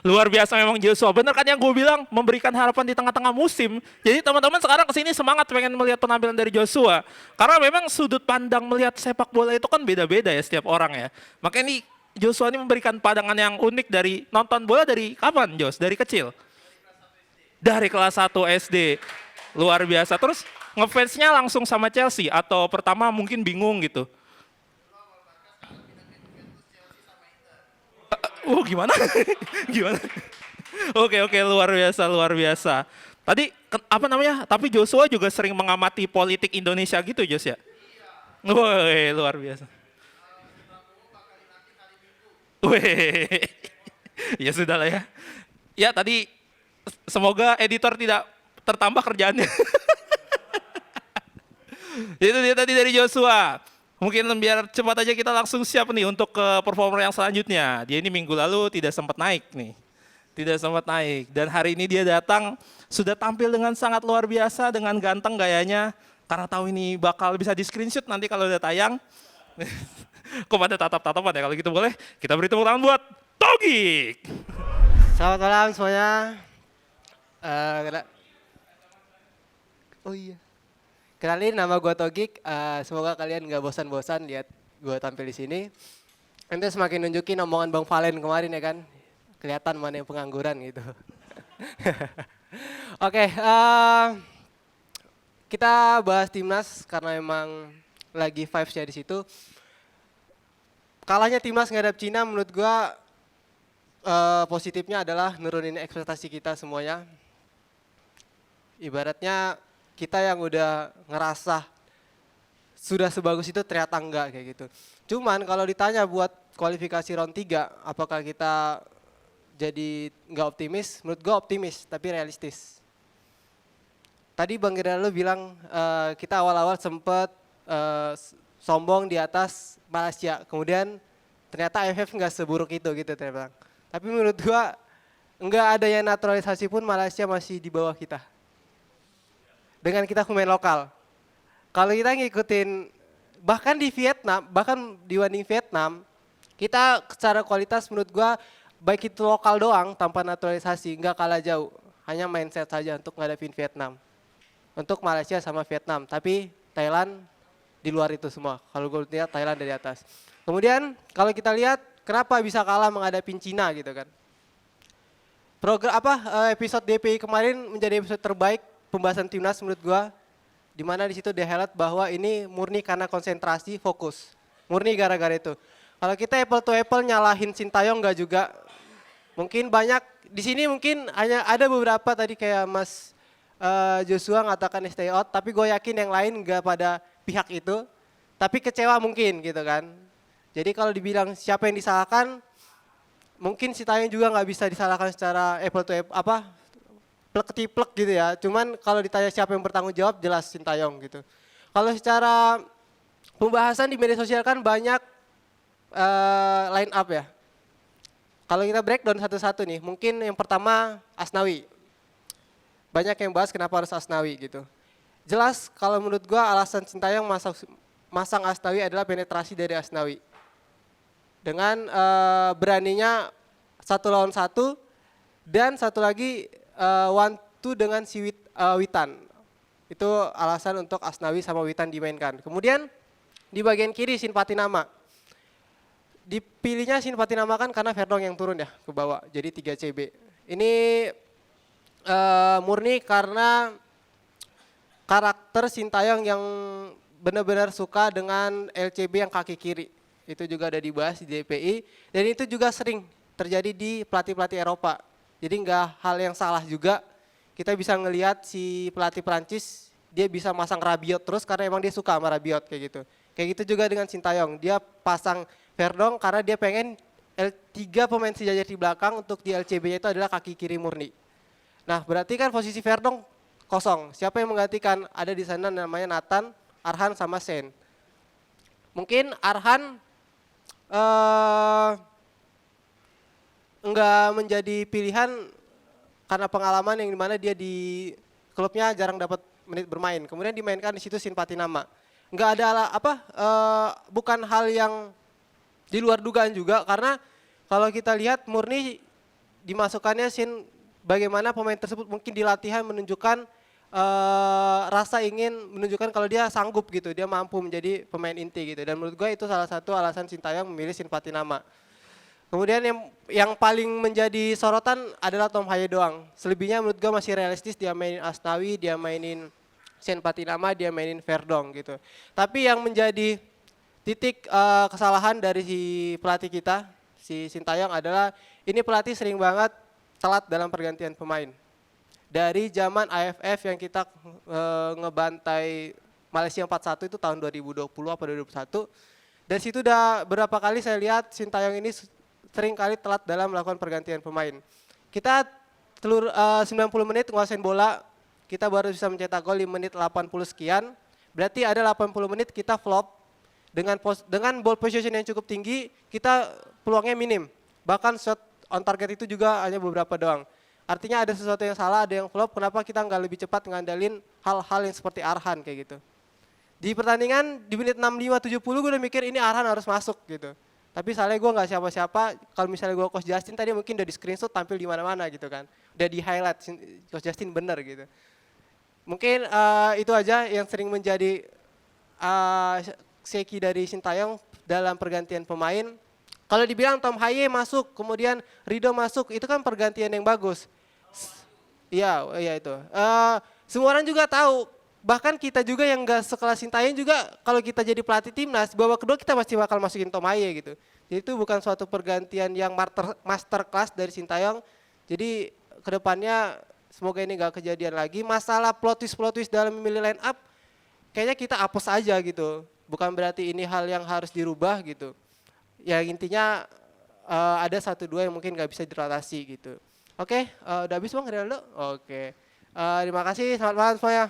Luar biasa memang Joshua. Bener kan yang gue bilang, memberikan harapan di tengah-tengah musim. Jadi teman-teman sekarang kesini semangat pengen melihat penampilan dari Joshua. Karena memang sudut pandang melihat sepak bola itu kan beda-beda ya setiap orang ya. Makanya ini Joshua ini memberikan pandangan yang unik dari nonton bola dari kapan, Jos? Dari kecil? Dari kelas 1 SD. Luar biasa. Terus ngefansnya langsung sama Chelsea atau pertama mungkin bingung gitu? Gimana? Gimana? Oke, luar biasa. Tadi apa namanya? Tapi Joshua juga sering mengamati politik Indonesia gitu, Jos ya? Woi, luar biasa. Weh, ya sudah lah ya. Ya tadi semoga editor tidak tertambah kerjaannya. Itu dia tadi dari Joshua. Mungkin biar cepat aja kita langsung siap nih untuk ke performer yang selanjutnya. Dia ini minggu lalu tidak sempat naik nih. Tidak sempat naik. Dan hari ini dia datang sudah tampil dengan sangat luar biasa, dengan ganteng gayanya. Karena tahu ini bakal bisa di screenshot nanti kalau udah tayang. Kok pada tatap-tatapan ya, kalau gitu boleh kita beri tepuk tangan buat Togik. Selamat malam semuanya. Oh iya. Kenalin, nama gue Togik. Semoga kalian nggak bosan-bosan lihat gue tampil di sini. Nanti semakin nunjukin omongan Bang Valen kemarin ya kan. Kelihatan mana yang pengangguran gitu. Oke, kita bahas timnas karena memang lagi vibes-nya di situ. Kalahnya timnas ngadap Cina menurut gue positifnya adalah nurunin ekspektasi kita semuanya. Ibaratnya kita yang udah ngerasa sudah sebagus itu ternyata enggak kayak gitu. Cuman kalau ditanya buat kualifikasi round 3, apakah kita jadi nggak optimis? Menurut gue optimis, tapi realistis. Tadi Bang Gerardo bilang kita awal-awal sempet sombong di atas Malaysia. Kemudian ternyata AFF nggak seburuk itu gitu ternyata. Tapi menurut gue nggak ada yang naturalisasi pun Malaysia masih di bawah kita. Dengan kita pemain lokal. Kalau kita ngikutin bahkan di Vietnam, bahkan dibanding Vietnam, kita secara kualitas menurut gue baik itu lokal doang tanpa naturalisasi nggak kalah jauh. Hanya mindset saja untuk ngadepin Vietnam. Untuk Malaysia sama Vietnam, tapi Thailand di luar itu semua. Kalau gue lihat Thailand dari atas. Kemudian kalau kita lihat kenapa bisa kalah menghadapi Cina gitu kan. Episode DPI kemarin menjadi episode terbaik pembahasan timnas menurut gue. Di mana di situ di-highlight bahwa ini murni karena konsentrasi, fokus. Murni gara-gara itu. Kalau kita apple to apple nyalahin Sintayong nggak juga. Mungkin banyak di sini mungkin hanya ada beberapa tadi kayak Mas Joshua mengatakan stay out, tapi gue yakin yang lain nggak pada pihak itu. Tapi kecewa mungkin gitu kan. Jadi kalau dibilang siapa yang disalahkan, mungkin Sintayong juga nggak bisa disalahkan secara apple to apple plek-ketiplek gitu ya. Cuman kalau ditanya siapa yang bertanggung jawab jelas Sintayong gitu. Kalau secara pembahasan di media sosial kan banyak line up ya. Kalau kita breakdown satu-satu nih, mungkin yang pertama Asnawi. Banyak yang bahas kenapa harus Asnawi gitu. Jelas kalau menurut gua alasan Sintayong masang Asnawi adalah penetrasi dari Asnawi. Dengan beraninya 1-1 dan satu lagi 1-2 dengan si Witan. Itu alasan untuk Asnawi sama Witan dimainkan. Kemudian di bagian kiri Sin Patinama. Dipilihnya Sin Patinama kan karena Verdong yang turun ya ke bawah. Jadi 3 CB. Ini murni karena karakter Sintayong yang benar-benar suka dengan LCB yang kaki kiri. Itu juga ada dibahas di DPI. Dan itu juga sering terjadi di pelatih-pelatih Eropa. Jadi nggak hal yang salah juga. Kita bisa ngelihat si pelatih Prancis, dia bisa masang Rabiot terus karena emang dia suka sama Rabiot kayak gitu. Kayak gitu juga dengan Sintayong. Dia pasang Verdong karena dia pengen 3 pemain sejajar di belakang untuk di LCB-nya itu adalah kaki kiri murni. Nah berarti kan posisi Verdong kosong. Siapa yang menggantikan? Ada di sana namanya Nathan, Arhan sama Sen. Mungkin Arhan enggak menjadi pilihan karena pengalaman yang dimana dia di klubnya jarang dapat menit bermain. Kemudian dimainkan di situ Sin Patinama. Enggak ada bukan hal yang di luar dugaan juga karena kalau kita lihat murni dimasukkannya Sin bagaimana pemain tersebut mungkin di latihan menunjukkan rasa ingin menunjukkan kalau dia sanggup gitu, dia mampu menjadi pemain inti gitu. Dan menurut gue itu salah satu alasan Sintayong memilih Sin Patinama. Kemudian yang paling menjadi sorotan adalah Tom Haye doang. Selebihnya menurut gue masih realistis, dia mainin Asnawi, dia mainin Sin Patinama, dia mainin Verdong gitu. Tapi yang menjadi titik kesalahan dari si pelatih kita, si Sintayong adalah ini pelatih sering banget telat dalam pergantian pemain. Dari zaman AFF yang kita ngebantai Malaysia 4-1 itu tahun 2020 apa 2021. Dan situ udah berapa kali saya lihat Sintayong ini sering kali telat dalam melakukan pergantian pemain. Kita 90 menit nguasain bola, kita baru bisa mencetak gol di menit 80 sekian. Berarti ada 80 menit kita flop. Dengan ball position yang cukup tinggi, kita peluangnya minim. Bahkan shot on target itu juga hanya beberapa doang. Artinya ada sesuatu yang salah, ada yang flop, kenapa kita nggak lebih cepat ngandalin hal-hal yang seperti Arhan kayak gitu. Di pertandingan di menit 65-70 gue udah mikir ini Arhan harus masuk gitu. Tapi soalnya gue nggak siapa-siapa, kalau misalnya gue Coach Justin tadi mungkin udah di screenshot tampil di mana-mana gitu kan. Udah di highlight, Coach Justin bener gitu. Mungkin itu aja yang sering menjadi seki dari Sintayong dalam pergantian pemain. Kalau dibilang Tom Haye masuk, kemudian Rido masuk, itu kan pergantian yang bagus. Iya, iya itu. Semua orang juga tahu, bahkan kita juga yang gak sekelas Sintayong juga, kalau kita jadi pelatih timnas, babak kedua kita pasti bakal masukin Tom Haye gitu. Jadi itu bukan suatu pergantian yang master class dari Sintayong. Jadi kedepannya semoga ini gak kejadian lagi. Masalah plot twist dalam memilih line up, kayaknya kita hapus aja gitu. Bukan berarti ini hal yang harus dirubah gitu. Ya intinya ada 1-2 yang mungkin gak bisa dirotasi gitu. Oke, udah habis Bang Rinaldo? Oke. Terima kasih, selamat malam semuanya.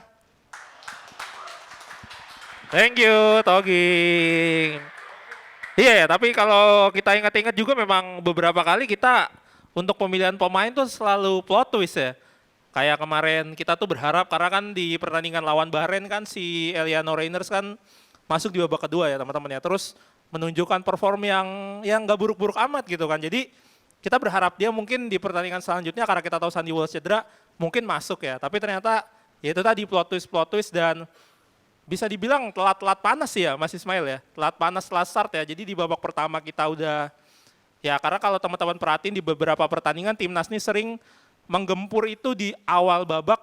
Thank you, Toging. Iya ya, tapi kalau kita ingat-ingat juga memang beberapa kali kita untuk pemilihan pemain tuh selalu plot twist ya. Kayak kemarin kita tuh berharap karena kan di pertandingan lawan Bahrain kan si Eliano Reiners kan masuk di babak kedua ya teman-teman ya. Terus menunjukkan perform yang nggak buruk-buruk amat gitu kan. Jadi kita berharap dia mungkin di pertandingan selanjutnya karena kita tahu Sandy Walsh cedera mungkin masuk ya. Tapi ternyata ya itu tadi plot twist dan bisa dibilang telat panas ya Mas Ismail ya. Telat panas setelah start ya. Jadi di babak pertama kita udah ya karena kalau teman-teman perhatiin di beberapa pertandingan timnas ini sering menggempur itu di awal babak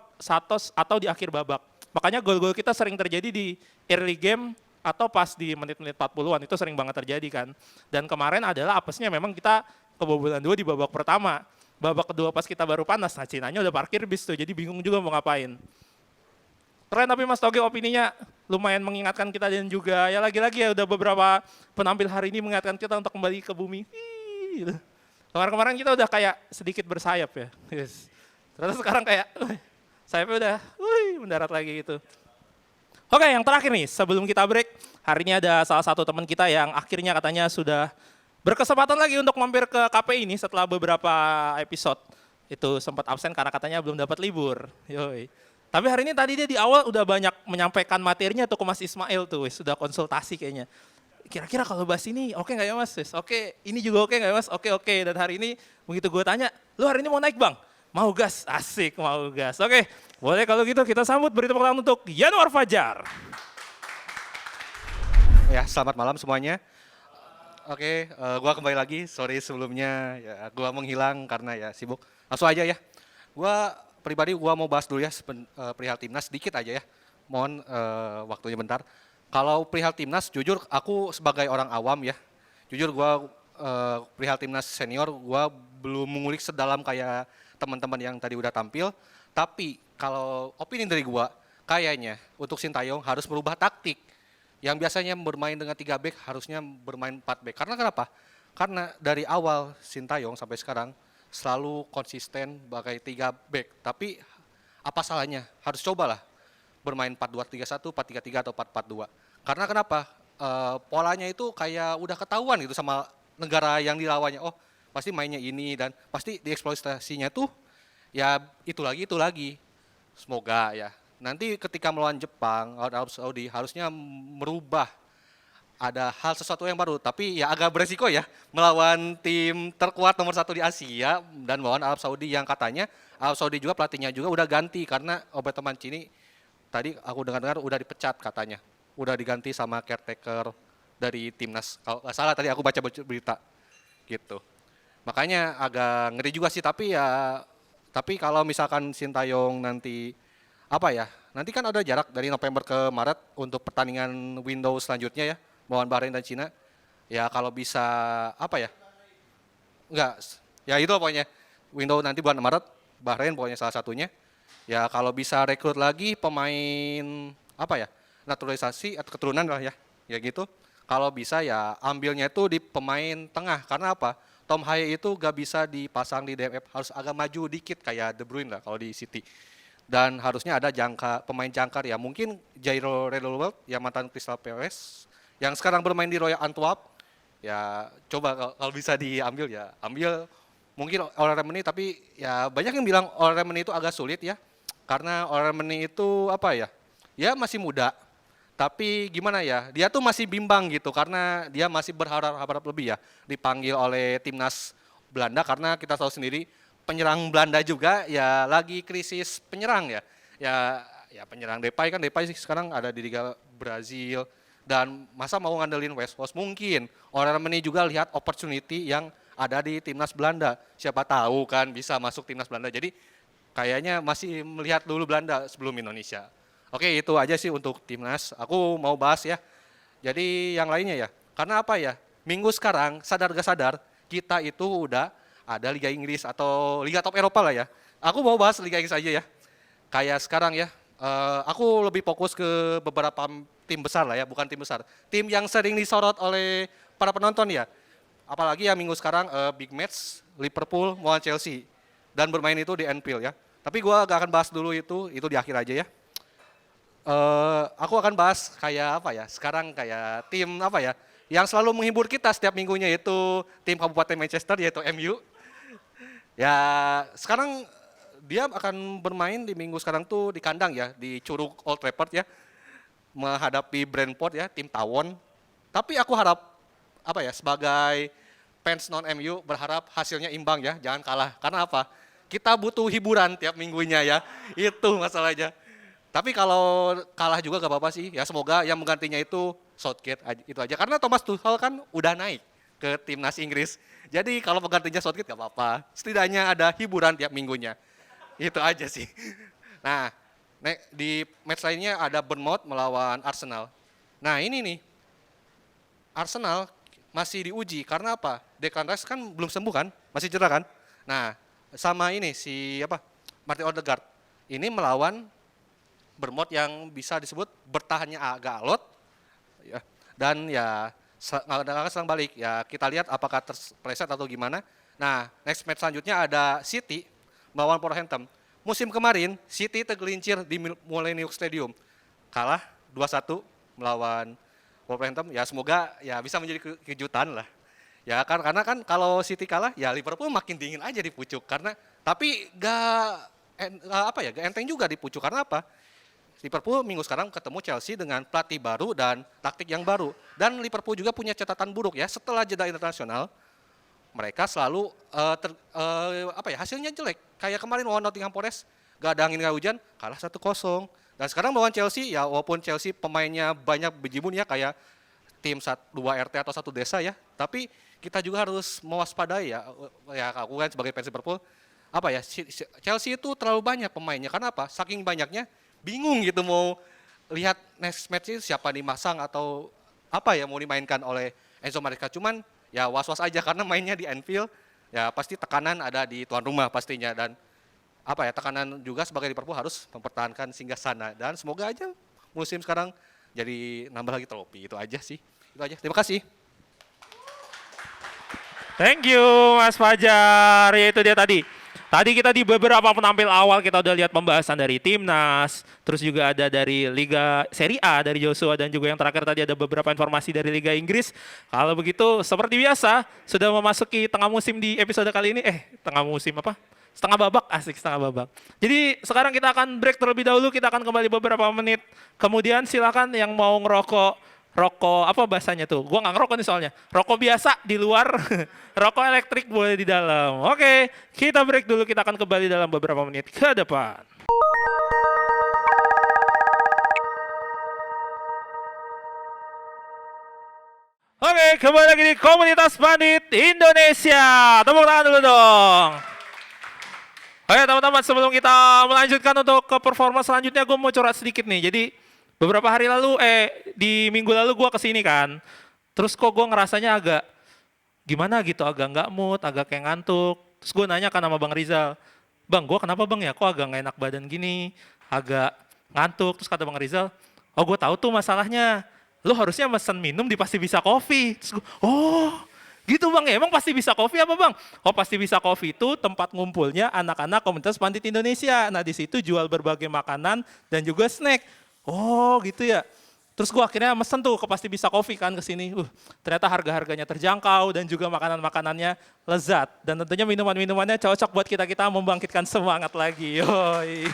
atau di akhir babak. Makanya gol-gol kita sering terjadi di early game atau pas di menit-menit 40-an itu sering banget terjadi kan. Dan kemarin adalah apesnya memang kita kebobolan 2 di babak pertama. Babak kedua pas kita baru panas, nah Cinanya udah parkir bis tuh, jadi bingung juga mau ngapain. Keren tapi Mas Toge opininya lumayan mengingatkan kita dan juga ya lagi-lagi ya udah beberapa penampil hari ini mengingatkan kita untuk kembali ke bumi. Gitu. Kemarin-kemarin kita udah kayak sedikit bersayap ya. Yes. Terus sekarang kayak sayapnya udah mendarat lagi gitu. Oke, yang terakhir nih sebelum kita break, hari ini ada salah satu teman kita yang akhirnya katanya sudah berkesempatan lagi untuk mampir ke KPI ini setelah beberapa episode. Itu sempat absen karena katanya belum dapat libur. Yoi. Tapi hari ini tadi dia di awal udah banyak menyampaikan materinya tuh ke Mas Ismail tuh, sudah konsultasi kayaknya. Kira-kira kalau bahas ini oke nggak ya Mas? Oke, ini juga oke nggak ya Mas? Oke. Dan hari ini begitu gue tanya, lu hari ini mau naik Bang? Mau gas? Asik, mau gas. Oke, boleh kalau gitu kita sambut beri tepuk tangan untuk Yanuar Fajar. Ya, selamat malam semuanya. Oke, gua kembali lagi. Sorry sebelumnya, ya gua menghilang karena ya sibuk. Langsung aja ya. Gua pribadi mau bahas dulu ya perihal timnas sedikit aja ya. Mohon waktunya bentar. Kalau perihal timnas, jujur aku sebagai orang awam ya, jujur gua perihal timnas senior gua belum mengulik sedalam kayak teman-teman yang tadi udah tampil. Tapi kalau opini dari gua, kayaknya untuk Sintayong harus merubah taktik. Yang biasanya bermain dengan 3 back harusnya bermain 4 back. Karena kenapa? Karena dari awal Sintayong sampai sekarang selalu konsisten pakai 3 back. Tapi apa salahnya? Harus cobalah bermain 4-2-3-1, 4-3-3 atau 4-4-2. Karena kenapa? Polanya itu kayak udah ketahuan gitu sama negara yang dilawannya. Oh, pasti mainnya ini dan pasti dieksploitasinya tuh ya itu lagi. Semoga ya. Nanti ketika melawan Jepang, Arab Saudi harusnya merubah ada hal sesuatu yang baru. Tapi ya agak beresiko ya melawan tim terkuat nomor 1 di Asia dan melawan Arab Saudi yang katanya Arab Saudi juga pelatihnya juga udah ganti karena Roberto Mancini tadi aku dengar udah dipecat katanya. Udah diganti sama caretaker dari timnas. Kalau nggak salah tadi aku baca berita gitu. Makanya agak ngeri juga sih tapi kalau misalkan Sintayong nanti nanti kan ada jarak dari November ke Maret untuk pertandingan window selanjutnya ya, melawan Bahrain dan Cina. Ya kalau bisa ya itu pokoknya window nanti bulan Maret, Bahrain pokoknya salah satunya. Ya kalau bisa rekrut lagi pemain naturalisasi atau keturunan lah ya gitu. Kalau bisa ya ambilnya itu di pemain tengah karena apa? Tom Haye itu gak bisa dipasang di DMF, harus agak maju dikit kayak De Bruyne lah kalau di City. Dan harusnya ada pemain jangkar ya mungkin Jairo Redolwald yang mantan Crystal Palace yang sekarang bermain di Royal Antwerp ya coba kalau bisa diambil ya ambil mungkin Ole Remeni tapi ya banyak yang bilang Ole Remeni itu agak sulit ya karena Ole Remeni itu ya masih muda tapi gimana ya dia tuh masih bimbang gitu karena dia masih berharap lebih ya dipanggil oleh timnas Belanda karena kita tahu sendiri penyerang Belanda juga ya lagi krisis penyerang ya ya penyerang Depay kan Depay sih sekarang ada di Liga Brazil dan masa mau ngandelin West Coast mungkin orang ini juga lihat opportunity yang ada di timnas Belanda. Siapa tahu kan bisa masuk timnas Belanda. Jadi kayaknya masih melihat dulu Belanda sebelum Indonesia. Oke, itu aja sih untuk timnas. Aku mau bahas ya. Jadi yang lainnya ya. Karena apa ya? Minggu sekarang sadar gak sadar kita itu udah ada Liga Inggris atau Liga Top Eropa lah ya. Aku mau bahas Liga Inggris aja ya. Kayak sekarang ya, aku lebih fokus ke beberapa tim besar lah ya, bukan tim besar. Tim yang sering disorot oleh para penonton ya. Apalagi ya minggu sekarang big match Liverpool melawan Chelsea. Dan bermain itu di Anfield ya. Tapi gue gak akan bahas dulu itu di akhir aja ya. Aku akan bahas kayak apa ya, sekarang kayak tim apa ya, yang selalu menghibur kita setiap minggunya itu tim Kabupaten Manchester yaitu MU. Ya sekarang dia akan bermain di minggu sekarang tuh di kandang ya, di Curug Old Trafford ya, menghadapi Brentford ya, tim tawon. Tapi aku harap apa ya, sebagai fans non MU berharap hasilnya imbang ya, jangan kalah. Karena apa? Kita butuh hiburan tiap minggunya ya, itu masalahnya. Tapi kalau kalah juga gak apa-apa sih, ya semoga yang menggantinya itu Southgate itu aja. Karena Thomas Tuchel kan udah naik ke timnas Inggris. Jadi kalau penggantinya Southgate gak apa-apa, setidaknya ada hiburan tiap minggunya. Itu aja sih. Nah, di match lainnya ada Bournemouth melawan Arsenal. Nah ini nih, Arsenal masih diuji karena apa? Declan Rice kan belum sembuh kan, masih cedera kan. Nah, sama ini si Martin Odegaard ini melawan Bournemouth yang bisa disebut bertahannya agak alot, ya. Dan ya nggak serang balik. Ya kita lihat apakah terpleset atau gimana. Nah, next match selanjutnya ada City melawan Wolverhampton. Musim kemarin City tergelincir di Molineux Stadium, kalah 2-1 melawan Wolverhampton. Ya semoga ya bisa menjadi kejutan lah. Ya karena kan kalau City kalah ya Liverpool makin dingin aja di pucuk tapi gak enteng juga di pucuk karena apa? Liverpool minggu sekarang ketemu Chelsea dengan pelatih baru dan taktik yang baru. Dan Liverpool juga punya catatan buruk ya, setelah jeda internasional mereka selalu hasilnya jelek. Kayak kemarin lawan Nottingham Forest, gak ada angin gak hujan, kalah 1-0. Dan sekarang melawan Chelsea ya walaupun Chelsea pemainnya banyak bejibun ya kayak tim 2 RT atau 1 desa ya, tapi kita juga harus mewaspadai ya. Ya aku kan sebagai fans Liverpool, Chelsea itu terlalu banyak pemainnya. Karena apa? Saking banyaknya bingung gitu mau lihat next match itu siapa dimasang atau apa ya mau dimainkan oleh Enzo Maresca. Cuman ya was-was aja karena mainnya di Anfield, ya pasti tekanan ada di tuan rumah pastinya. Dan tekanan juga sebagai Liverpool harus mempertahankan singgah sana. Dan semoga aja musim sekarang jadi nambah lagi trofi. Itu aja sih. Itu aja. Terima kasih. Thank you Mas Fajar. Ya itu dia tadi. Tadi kita di beberapa penampil awal kita udah lihat pembahasan dari timnas, terus juga ada dari Liga Serie A dari Joshua dan juga yang terakhir tadi ada beberapa informasi dari Liga Inggris. Kalau begitu seperti biasa sudah memasuki tengah musim di episode kali ini. Tengah musim apa? Setengah babak, asik setengah babak. Jadi sekarang kita akan break terlebih dahulu, kita akan kembali beberapa menit. Kemudian silakan yang mau ngerokok, rokok apa bahasanya tuh? Gua nggak ngerokok nih soalnya. Rokok biasa di luar, rokok elektrik boleh di dalam. Oke, kita break dulu. Kita akan kembali dalam beberapa menit ke depan. Oke, kembali lagi di Komunitas Pandit Indonesia. Tepuk tangan dulu dong. Oke teman-teman, sebelum kita melanjutkan untuk ke performa selanjutnya, gue mau curhat sedikit nih. Jadi beberapa hari lalu, di minggu lalu gue kesini kan. Terus kok gue ngerasanya agak gimana gitu, agak nggak mood, agak kayak ngantuk. Terus gue nanya kan sama Bang Rizal, Bang gue kenapa Bang ya, kok agak nggak enak badan gini, agak ngantuk. Terus kata Bang Rizal, oh gue tahu tuh masalahnya, lu harusnya mesen minum di Pasti Bisa Coffee. Terus gue, oh gitu Bang ya, emang Pasti Bisa Coffee apa Bang? Oh Pasti Bisa Coffee itu tempat ngumpulnya anak-anak komunitas Pandit Indonesia. Nah di situ jual berbagai makanan dan juga snack. Oh gitu ya. Terus gue akhirnya mesen tuh ke Pasti Bisa Coffee kan kesini. Ternyata harga-harganya terjangkau dan juga makanan-makanannya lezat. Dan tentunya minuman-minumannya cocok buat kita-kita membangkitkan semangat lagi. Yoi.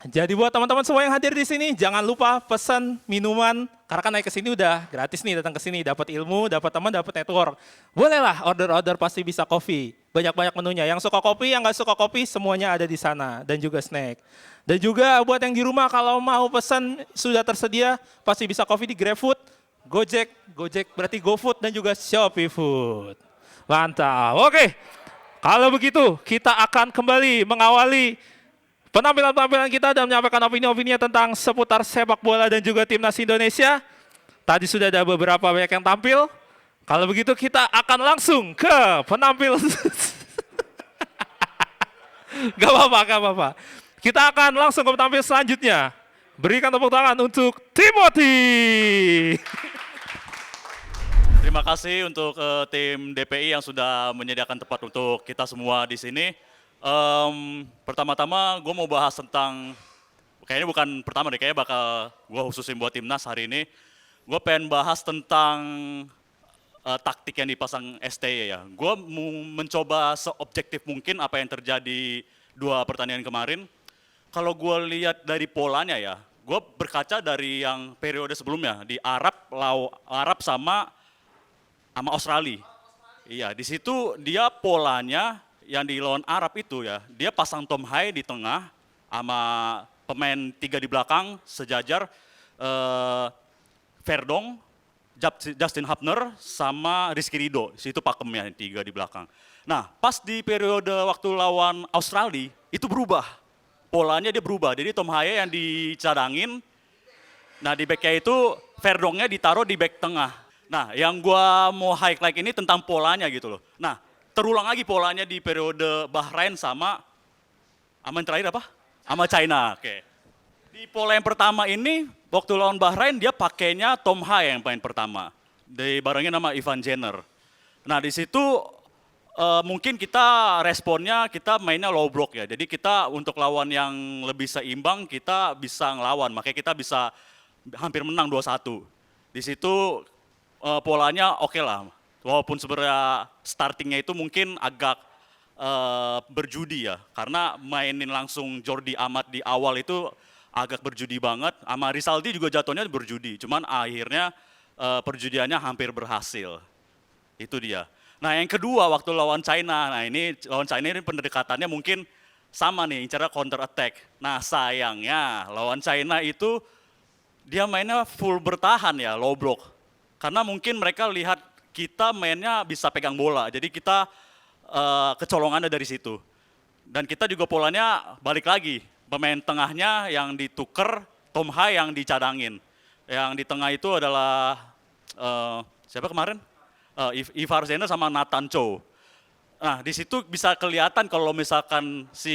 jadi buat teman-teman semua yang hadir di sini, jangan lupa pesan minuman, karena kan naik ke sini udah gratis nih, datang ke sini dapat ilmu, dapat teman, dapat network. Bolehlah order-order pasti bisa kopi, banyak-banyak menunya. Yang suka kopi, yang nggak suka kopi, semuanya ada di sana dan juga snack. Dan juga buat yang di rumah kalau mau pesan sudah tersedia, pasti bisa kopi di GrabFood, Gojek berarti GoFood dan juga Shopee Food. Mantap. Oke. Kalau begitu, kita akan kembali mengawali penampilan-penampilan kita dan menyampaikan opini-opininya tentang seputar sepak bola dan juga timnas Indonesia. Tadi sudah ada beberapa banyak yang tampil. Kalau begitu kita akan langsung ke penampilan. Gak apa-apa. Kita akan langsung ke penampilan selanjutnya. Berikan tepuk tangan untuk Timothy. Terima kasih untuk tim DPI yang sudah menyediakan tempat untuk kita semua di sini. Pertama-tama gue mau bahas tentang, kayaknya bukan pertama deh, kayaknya bakal gue khususin buat timnas hari ini. Gue pengen bahas tentang taktik yang dipasang STY ya. Gue mau mencoba seobjektif mungkin apa yang terjadi 2 pertandingan kemarin. Kalau gue lihat dari polanya ya, gue berkaca dari yang periode sebelumnya di Arab sama Australia. Iya, di situ dia polanya yang di lawan Arab itu ya, dia pasang Tom Hai di tengah sama pemain 3 di belakang sejajar, Verdong, Justin Hubner sama Rizky Ridho. Di situ pakemnya 3 di belakang. Nah, pas di periode waktu lawan Australia itu berubah. Polanya dia berubah. Jadi Tom Hai yang dicadangin. Nah, di backnya itu Verdongnya ditaruh di back tengah. Nah, yang gua mau highlight ini tentang polanya gitu loh. Nah, terulang lagi polanya di periode Bahrain sama yang terakhir apa? Sama China. Oke. Di pola yang pertama ini, waktu lawan Bahrain dia pakainya Tom Hai yang main pertama. Dibarengin sama Ivan Jenner. Nah, di situ mungkin kita responnya kita mainnya low block ya. Jadi kita untuk lawan yang lebih seimbang kita bisa ngelawan. Makanya kita bisa hampir menang 2-1. Di situ polanya oke lah, walaupun sebenarnya startingnya itu mungkin agak berjudi ya, karena mainin langsung Jordi Amat di awal itu agak berjudi banget, sama Rizaldi juga jatuhnya berjudi, cuman akhirnya perjudiannya hampir berhasil, itu dia. Nah yang kedua waktu lawan China, lawan China ini pendekatannya mungkin sama nih, cara counter attack. Nah sayangnya lawan China itu dia mainnya full bertahan ya, low block. Karena mungkin mereka lihat kita mainnya bisa pegang bola, jadi kita kecolongannya dari situ. Dan kita juga polanya balik lagi, pemain tengahnya yang dituker, Tom Hai yang dicadangin. Yang di tengah itu adalah, siapa kemarin? Ivar Zena sama Nathan Chow. Nah di situ bisa kelihatan kalau misalkan si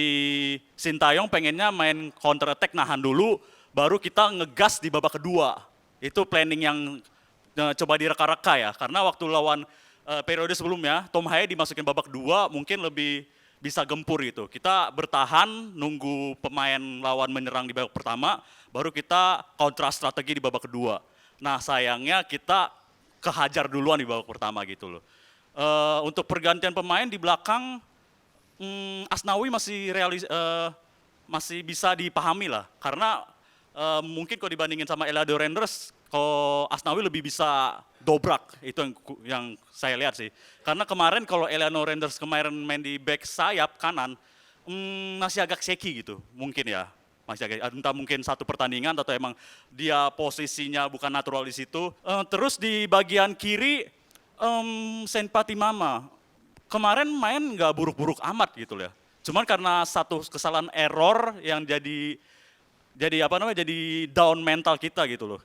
Sintayong pengennya main counter attack, nahan dulu, baru kita ngegas di babak kedua. Itu planning yang coba direka-reka ya, karena waktu lawan periode sebelumnya, Tom Hai dimasukin babak 2 mungkin lebih bisa gempur gitu. Kita bertahan, nunggu pemain lawan menyerang di babak pertama, baru kita kontra strategi di babak kedua. Nah sayangnya kita kehajar duluan di babak pertama gitu loh. Untuk pergantian pemain di belakang, Asnawi masih bisa dipahami lah, karena mungkin kalau dibandingin sama Elado Renders, kalau Asnawi lebih bisa dobrak, itu yang saya lihat sih. Karena kemarin kalau Eleanor Renders kemarin main di back sayap kanan, masih agak shaky gitu, mungkin ya. Masih agak, entah mungkin satu pertandingan atau emang dia posisinya bukan natural di situ. Terus di bagian kiri, Senpati Mama, kemarin main nggak buruk-buruk amat gitu ya. Cuman karena satu kesalahan error yang jadi down mental kita gitu loh.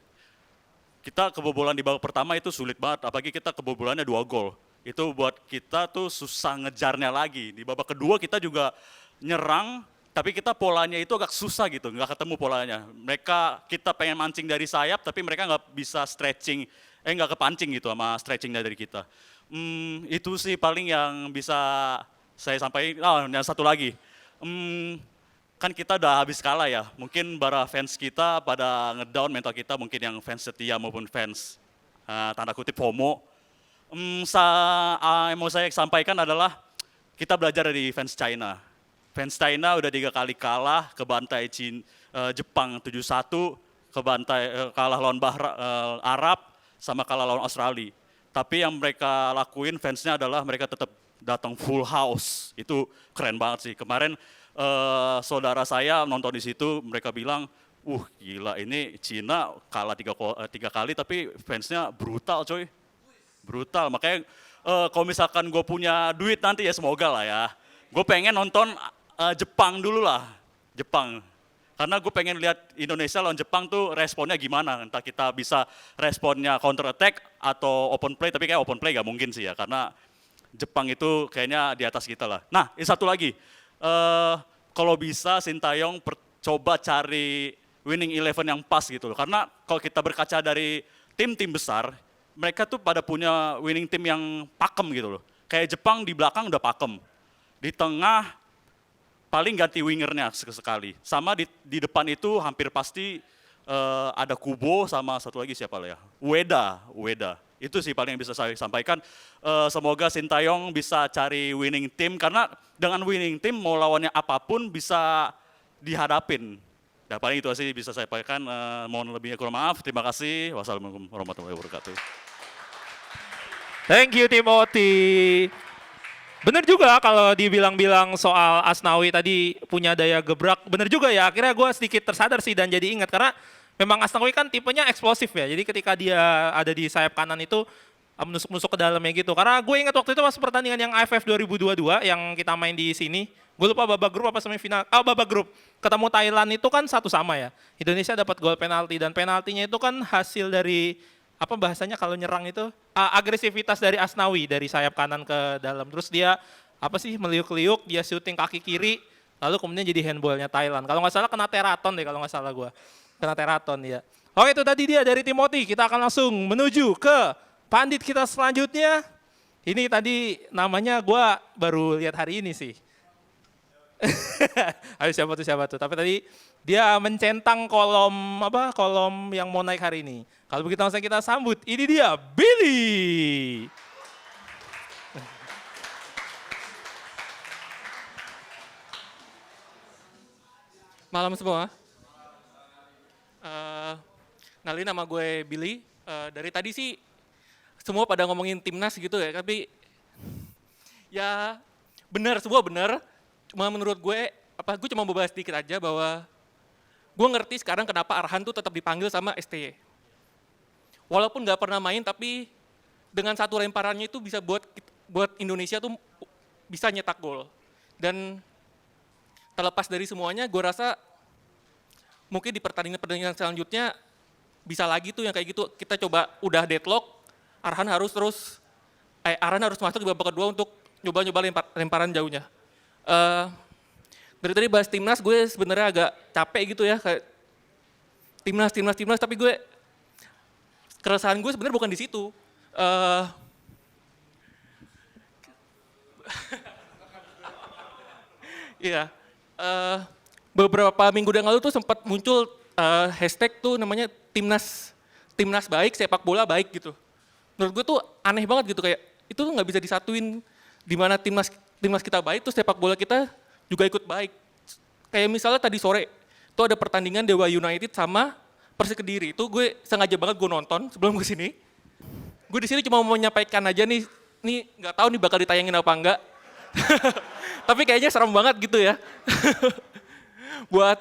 Kita kebobolan di babak pertama itu sulit banget, apalagi kita kebobolannya 2 gol. Itu buat kita tuh susah ngejarnya lagi. Di babak kedua kita juga nyerang, tapi kita polanya itu agak susah gitu, nggak ketemu polanya. Kita pengen mancing dari sayap, tapi mereka nggak bisa nggak kepancing gitu sama stretchingnya dari kita. Itu sih paling yang bisa saya sampaikan. Yang satu lagi, kan kita udah habis kalah ya, mungkin para fans kita pada ngedown mental kita, mungkin yang fans setia maupun fans tanda kutip FOMO. Yang mau saya sampaikan adalah kita belajar dari fans China. Fans China udah 3 kali kalah, kebantai Jepang 7-1 kalah lawan Arab sama kalah lawan Australia. Tapi yang mereka lakuin fansnya adalah mereka tetap datang full house. Itu keren banget sih. Kemarin saudara saya nonton di situ, mereka bilang, gila ini Cina kalah 3 kali tapi fansnya brutal coy. Brutal, makanya kalau misalkan gue punya duit nanti ya semoga lah ya. Gue pengen nonton Jepang dulu lah, Jepang. Karena gue pengen lihat Indonesia lawan Jepang tuh responnya gimana. Entah kita bisa responnya counter attack atau open play, tapi kayak open play gak mungkin sih ya. Karena Jepang itu kayaknya di atas kita lah. Nah, ini satu lagi. Kalau bisa Sintayong coba cari winning 11 yang pas gitu loh. Karena kalau kita berkaca dari tim-tim besar, mereka tuh pada punya winning team yang pakem gitu loh. Kayak Jepang di belakang udah pakem. Di tengah paling ganti wingernya sekali. Sama di depan itu hampir pasti ada Kubo sama satu lagi siapa lah ya? Ueda. Itu sih paling yang bisa saya sampaikan. Semoga Sintayong bisa cari winning team karena dengan winning team mau lawannya apapun bisa dihadapin. Nah, paling itu sih bisa saya sampaikan. Mohon lebihnya kurang maaf. Terima kasih. Wassalamualaikum warahmatullahi wabarakatuh. Thank you Timothy. Bener juga kalau dibilang-bilang soal Asnawi tadi punya daya gebrak, bener juga ya, akhirnya gue sedikit tersadar sih dan jadi ingat karena memang Asnawi kan tipenya eksplosif ya, jadi ketika dia ada di sayap kanan itu menusuk-nusuk ke dalamnya gitu. Karena gue ingat waktu itu pas pertandingan yang AFF 2022 yang kita main di sini, gue lupa babak grup apa semifinal, babak grup, ketemu Thailand itu kan 1-1 ya, Indonesia dapat gol penalti dan penaltinya itu kan hasil dari apa bahasanya kalau nyerang itu agresivitas dari Asnawi dari sayap kanan ke dalam, terus dia apa sih meliuk-liuk, dia syuting kaki kiri, lalu kemudian jadi handballnya Thailand. Kalau nggak salah kena teraton deh kalau nggak salah gue, kena teraton ya. Oke itu tadi dia dari Timothy, kita akan langsung menuju ke pandit kita selanjutnya. Ini tadi namanya gue baru lihat hari ini sih. Ayo siapa tuh, tapi tadi dia mencentang kolom yang mau naik hari ini. Kalau begitu langsung kita sambut, ini dia Billy. Malam semua. Kenalin nama gue Billy. Dari tadi sih semua pada ngomongin timnas gitu ya, tapi ya benar, semua benar. Cuma menurut gue, gue cuma mau bahas sedikit aja bahwa gue ngerti sekarang kenapa Arhan tuh tetap dipanggil sama STY. Walaupun nggak pernah main, tapi dengan satu lemparannya itu bisa buat Indonesia tuh bisa nyetak gol. Dan terlepas dari semuanya, gue rasa mungkin di pertandingan selanjutnya bisa lagi tuh yang kayak gitu. Kita coba udah deadlock, Arhan harus masuk di babak kedua untuk nyoba lemparan jauhnya. Dari tadi bahas timnas, gue sebenarnya agak capek gitu ya, kayak timnas, tapi gue keresahan gue sebenarnya bukan di situ. Iya, beberapa minggu yang lalu tuh sempat muncul hashtag tuh namanya timnas baik, sepak bola baik gitu. Menurut gue tuh aneh banget gitu, kayak itu tuh nggak bisa disatuin di mana timnas kita baik, tuh sepak bola kita juga ikut baik. Kayak misalnya tadi sore, tuh ada pertandingan Dewa United sama Persik Kediri. Itu gue sengaja banget gue nonton sebelum ke sini. Gue di sini cuma mau menyampaikan aja nih nggak tahu nih bakal ditayangin apa enggak. Tapi kayaknya serem banget gitu ya. buat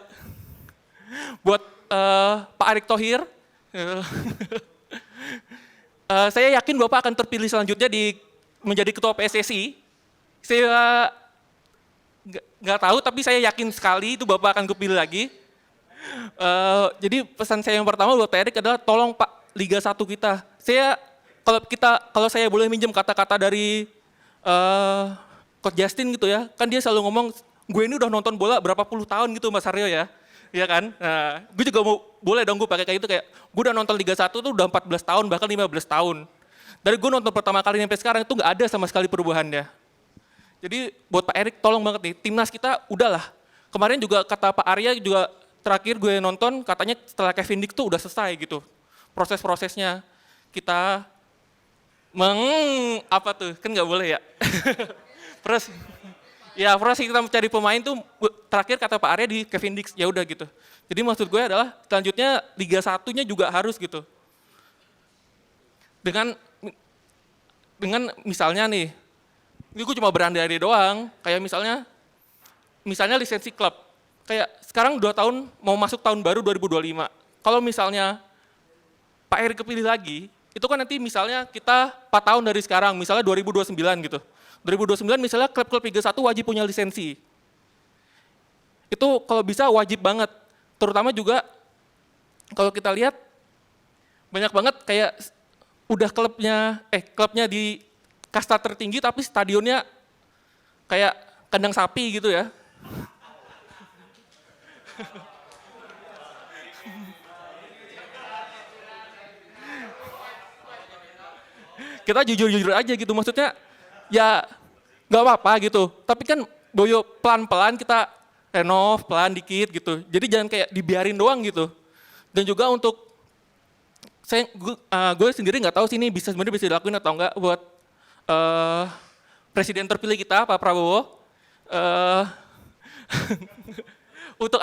Pak Erick Thohir, saya yakin Bapak akan terpilih selanjutnya menjadi ketua PSSI. Saya nggak tahu, tapi saya yakin sekali itu Bapak akan kepilih lagi. Jadi pesan saya yang pertama buat Pak Erick adalah tolong Pak Liga 1 kita. Kalau saya boleh minjem kata-kata dari Coach Justin gitu ya, kan dia selalu ngomong, gue ini udah nonton bola berapa puluh tahun gitu Mas Aryo ya. Iya kan? Nah, gue juga boleh dong gue pakai kayak gitu, kayak gue udah nonton Liga 1 tuh udah 14 tahun, bahkan 15 tahun. Dari gue nonton pertama kali sampai sekarang itu nggak ada sama sekali perubahannya. Jadi buat Pak Erick tolong banget nih, timnas kita udahlah. Kemarin juga kata Pak Arya juga terakhir gue nonton, katanya setelah Kevin Dick tuh udah selesai gitu. Proses-prosesnya kita apa tuh, kan nggak boleh ya. Ya proses kita mencari pemain tuh terakhir kata Pak Arya di Kevin Dix, ya udah gitu. Jadi maksud gue adalah selanjutnya Liga 1-nya juga harus gitu. Dengan misalnya nih, ini gue cuma berandai-andai doang, kayak misalnya lisensi klub. Kayak sekarang 2 tahun mau masuk tahun baru 2025. Kalau misalnya Pak Erick kepilih lagi, itu kan nanti misalnya kita 4 tahun dari sekarang, misalnya 2029 gitu. 2029 misalnya klub-klub Liga 1 wajib punya lisensi. Itu kalau bisa wajib banget. Terutama juga kalau kita lihat banyak banget kayak udah klubnya di kasta tertinggi tapi stadionnya kayak kandang sapi gitu ya. Kita jujur-jujur aja gitu, maksudnya ya nggak apa-apa gitu. Tapi kan boyo pelan-pelan kita renov, pelan dikit gitu. Jadi jangan kayak dibiarin doang gitu. Dan juga untuk, gue sendiri nggak tahu sih ini sebenarnya bisa dilakuin atau enggak buat presiden terpilih kita, Pak Prabowo. Untuk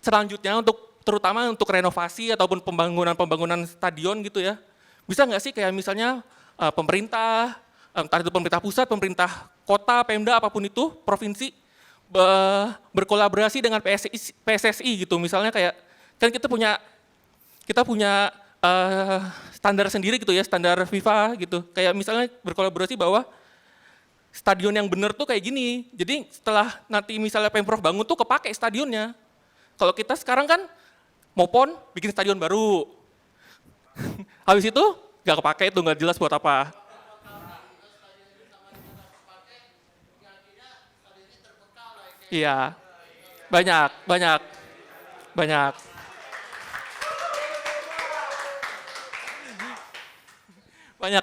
selanjutnya terutama untuk renovasi ataupun pembangunan stadion gitu ya. Bisa nggak sih kayak misalnya pemerintah, entah itu pemerintah pusat, pemerintah kota, Pemda, apapun itu, provinsi, berkolaborasi dengan PSSI gitu. Misalnya kayak, kan kita punya standar sendiri gitu ya, standar FIFA gitu. Kayak misalnya berkolaborasi bahwa stadion yang benar tuh kayak gini. Jadi setelah nanti misalnya Pemprov bangun tuh kepake stadionnya. Kalau kita sekarang kan mau PON, bikin stadion baru. Habis itu nggak kepake itu, nggak jelas buat apa. Iya, banyak. Banyak,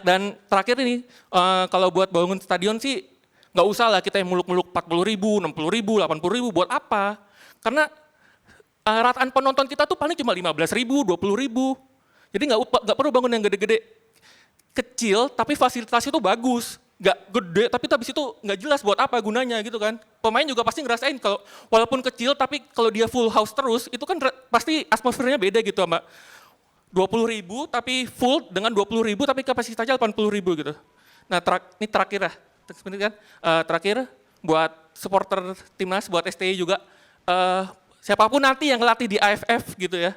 dan terakhir ini, kalau buat bangun stadion sih nggak usah lah kita yang muluk-muluk 40.000, 60.000, 80.000, buat apa? Karena rataan penonton kita tuh paling cuma 15.000, 20.000. Jadi nggak perlu bangun yang gede-gede. Kecil tapi fasilitasnya tuh bagus. Nggak gede tapi habis itu nggak jelas buat apa gunanya gitu kan. Pemain juga pasti ngerasain kalau walaupun kecil tapi kalau dia full house terus itu kan pasti atmosfernya beda gitu Mbak. 20.000 tapi full dengan 20.000 tapi kapasitasnya 80.000 gitu. Nah ini terakhir ya, kan? Terakhir buat supporter timnas, buat STI juga, siapapun nanti yang ngelatih di AFF gitu ya,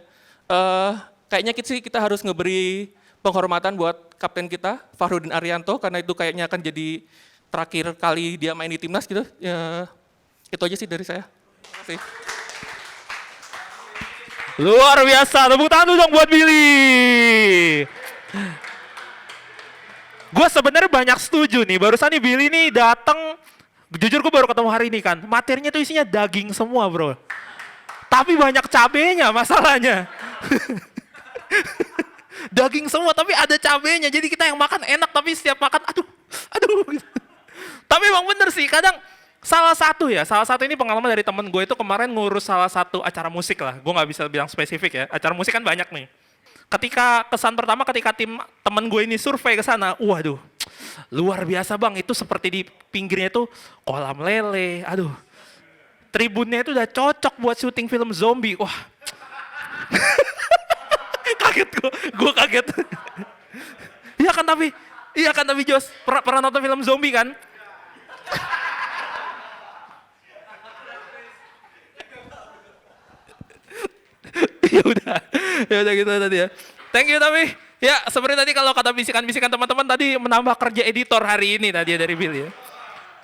kayaknya kita harus ngeberi penghormatan buat kapten kita, Fahrudin Arianto, karena itu kayaknya akan jadi terakhir kali dia main di timnas gitu. Ya, itu aja sih dari saya. Terima kasih. Luar biasa, tepuk tangan dulu dong buat Billy. Gue sebenarnya banyak setuju nih, barusan nih Billy nih datang, jujur gue baru ketemu hari ini kan, materinya tuh isinya daging semua bro. Tapi banyak cabenya masalahnya. Daging semua tapi ada cabenya, jadi kita yang makan enak tapi setiap makan aduh. Tapi emang bener sih, kadang salah satu ini pengalaman dari temen gue itu kemarin ngurus salah satu acara musik lah, gue nggak bisa bilang spesifik ya, acara musik kan banyak nih. Ketika temen gue ini survei ke sana, waduh luar biasa bang, itu seperti di pinggirnya itu kolam lele, aduh tribunnya itu udah cocok buat syuting film zombie, wah. Kaget gue kaget. Iya kan tapi Jos, pernah nonton film zombie kan? ya udah gitu tadi ya. Thank you tapi ya seperti tadi kalau kata bisikan-bisikan teman-teman tadi menambah kerja editor hari ini tadi ya dari Bill ya.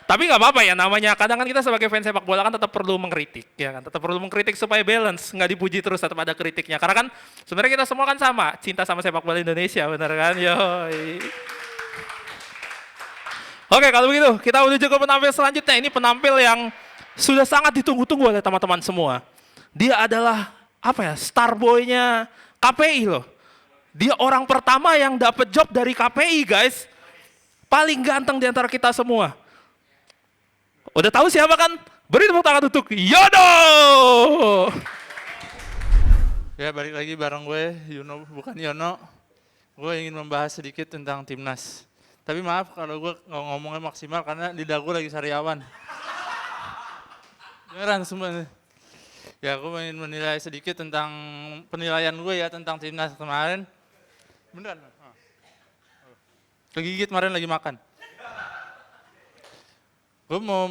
Tapi nggak apa-apa ya, namanya kadang kan kita sebagai fans sepak bola kan tetap perlu mengkritik ya kan, tetap perlu mengkritik supaya balance, nggak dipuji terus, tetap ada kritiknya. Karena kan sebenarnya kita semua kan sama, cinta sama sepak bola Indonesia, benar kan? Yoi. Oke, kalau begitu kita menuju ke penampil selanjutnya. Ini penampil yang sudah sangat ditunggu-tunggu oleh teman-teman semua. Dia adalah star boy-nya KPI loh. Dia orang pertama yang dapat job dari KPI guys. Paling ganteng di antara kita semua. Udah tahu siapa kan? Beri tepuk tangan untuk Yono. Ya balik lagi bareng gue, Yuno bukan Yono. Gue ingin membahas sedikit tentang timnas. Tapi maaf kalau gue ngomongnya maksimal karena lidah gue lagi sariawan. Beneran semua. Ya aku ingin menilai sedikit tentang penilaian gue ya tentang timnas kemarin. Beneran. Kegigit kemarin lagi makan. Gue mau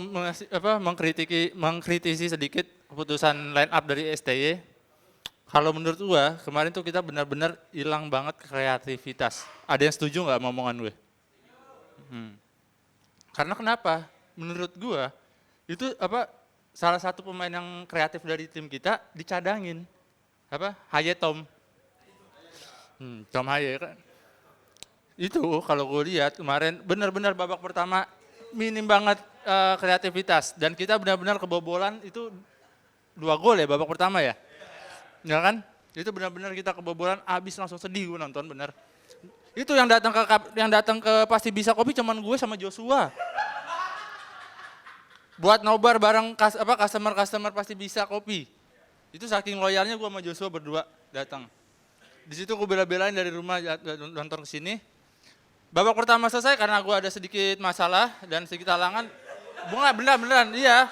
mengkritisi sedikit keputusan line up dari STY. Kalau menurut gue kemarin tuh kita benar-benar hilang banget kreativitas. Ada yang setuju nggak sama omongan gue? Karena kenapa? Menurut gue itu salah satu pemain yang kreatif dari tim kita dicadangin. Haye Tom. Tom Haye kan. Itu kalau gue lihat kemarin benar-benar babak pertama minim banget kreativitas dan kita benar-benar kebobolan itu 2 gol ya babak pertama ya. Ya kan? Itu benar-benar kita kebobolan abis langsung sedih gue nonton bener. Itu yang datang ke Pasti Bisa Kopi cuman gue sama Joshua. Buat nobar bareng customer Pasti Bisa Kopi. Itu saking loyalnya gue sama Joshua berdua datang. Di situ gue bela-belain dari rumah nonton ke sini. Babak pertama selesai karena gue ada sedikit masalah dan sedikit halangan. Bunga beneran, iya.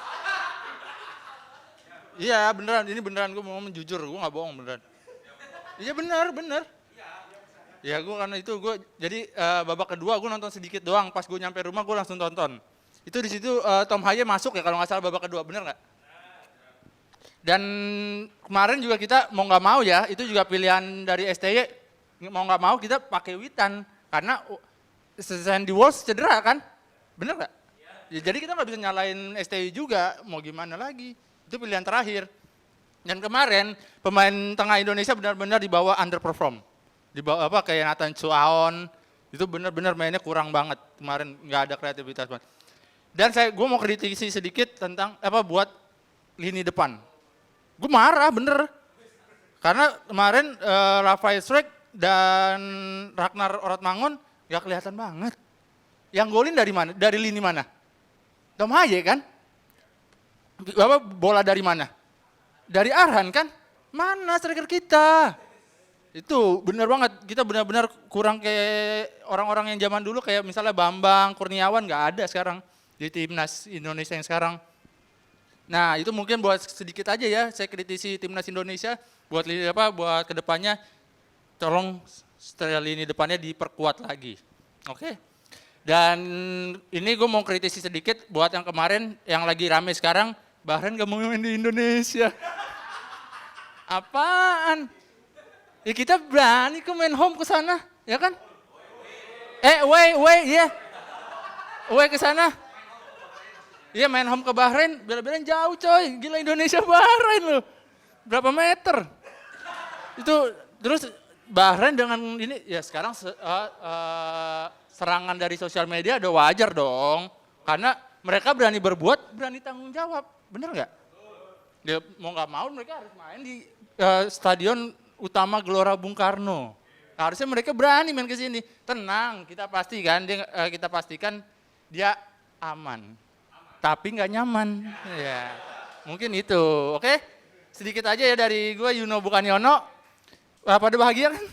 Iya beneran, ini beneran gue mau jujur, gue gak bohong beneran. Iya bener. Ya gue karena itu jadi babak kedua gue nonton sedikit doang, pas gue nyampe rumah gue langsung tonton. Itu di situ Tom Haye masuk ya kalau nggak salah babak kedua, bener nggak? Dan kemarin juga kita mau nggak mau ya, itu juga pilihan dari STY, mau nggak mau kita pakai Witan karena Sandy Walsh cedera kan, bener nggak? Ya, jadi kita nggak bisa nyalain STY juga, mau gimana lagi? Itu pilihan terakhir. Dan kemarin pemain tengah Indonesia benar-benar dibawa underperform. Dibawa kayak Nathan Chuaon, itu benar-benar mainnya kurang banget kemarin, nggak ada kreativitas banget. Dan gue mau kritisi sedikit tentang buat lini depan. Gue marah bener, karena kemarin Rafael Struijk dan Ragnar Orotmangun nggak kelihatan banget. Yang golin dari mana? Dari lini mana? Tom Haye kan? Bola dari mana? Dari Arhan kan? Mana striker kita? Itu benar banget, kita benar-benar kurang kayak orang-orang yang zaman dulu kayak misalnya Bambang, Kurniawan nggak ada sekarang di timnas Indonesia yang sekarang. Nah itu mungkin buat sedikit aja ya, saya kritisi timnas Indonesia buat kedepannya, tolong lini depannya diperkuat lagi, oke? Dan ini gue mau kritisi sedikit buat yang kemarin, yang lagi rame sekarang, Bahrain gak mau main di Indonesia. Apaan? Ya kita berani ke main home ke sana, ya kan? Iya. Away ke sana. Iya main home ke Bahrain, bela-belain jauh coy. Gila Indonesia Bahrain loh. Berapa meter? Itu terus Bahrain dengan ini ya sekarang serangan dari sosial media udah wajar dong. Karena mereka berani berbuat, berani tanggung jawab. Bener nggak? Dia mau nggak mau mereka harus main di stadion utama Gelora Bung Karno. Harusnya mereka berani main ke sini. Tenang, kita pastikan dia aman. Tapi nggak nyaman. Ya, mungkin itu. Oke? Sedikit aja ya dari gue, Yuno bukan Yono. Pada bahagia kan?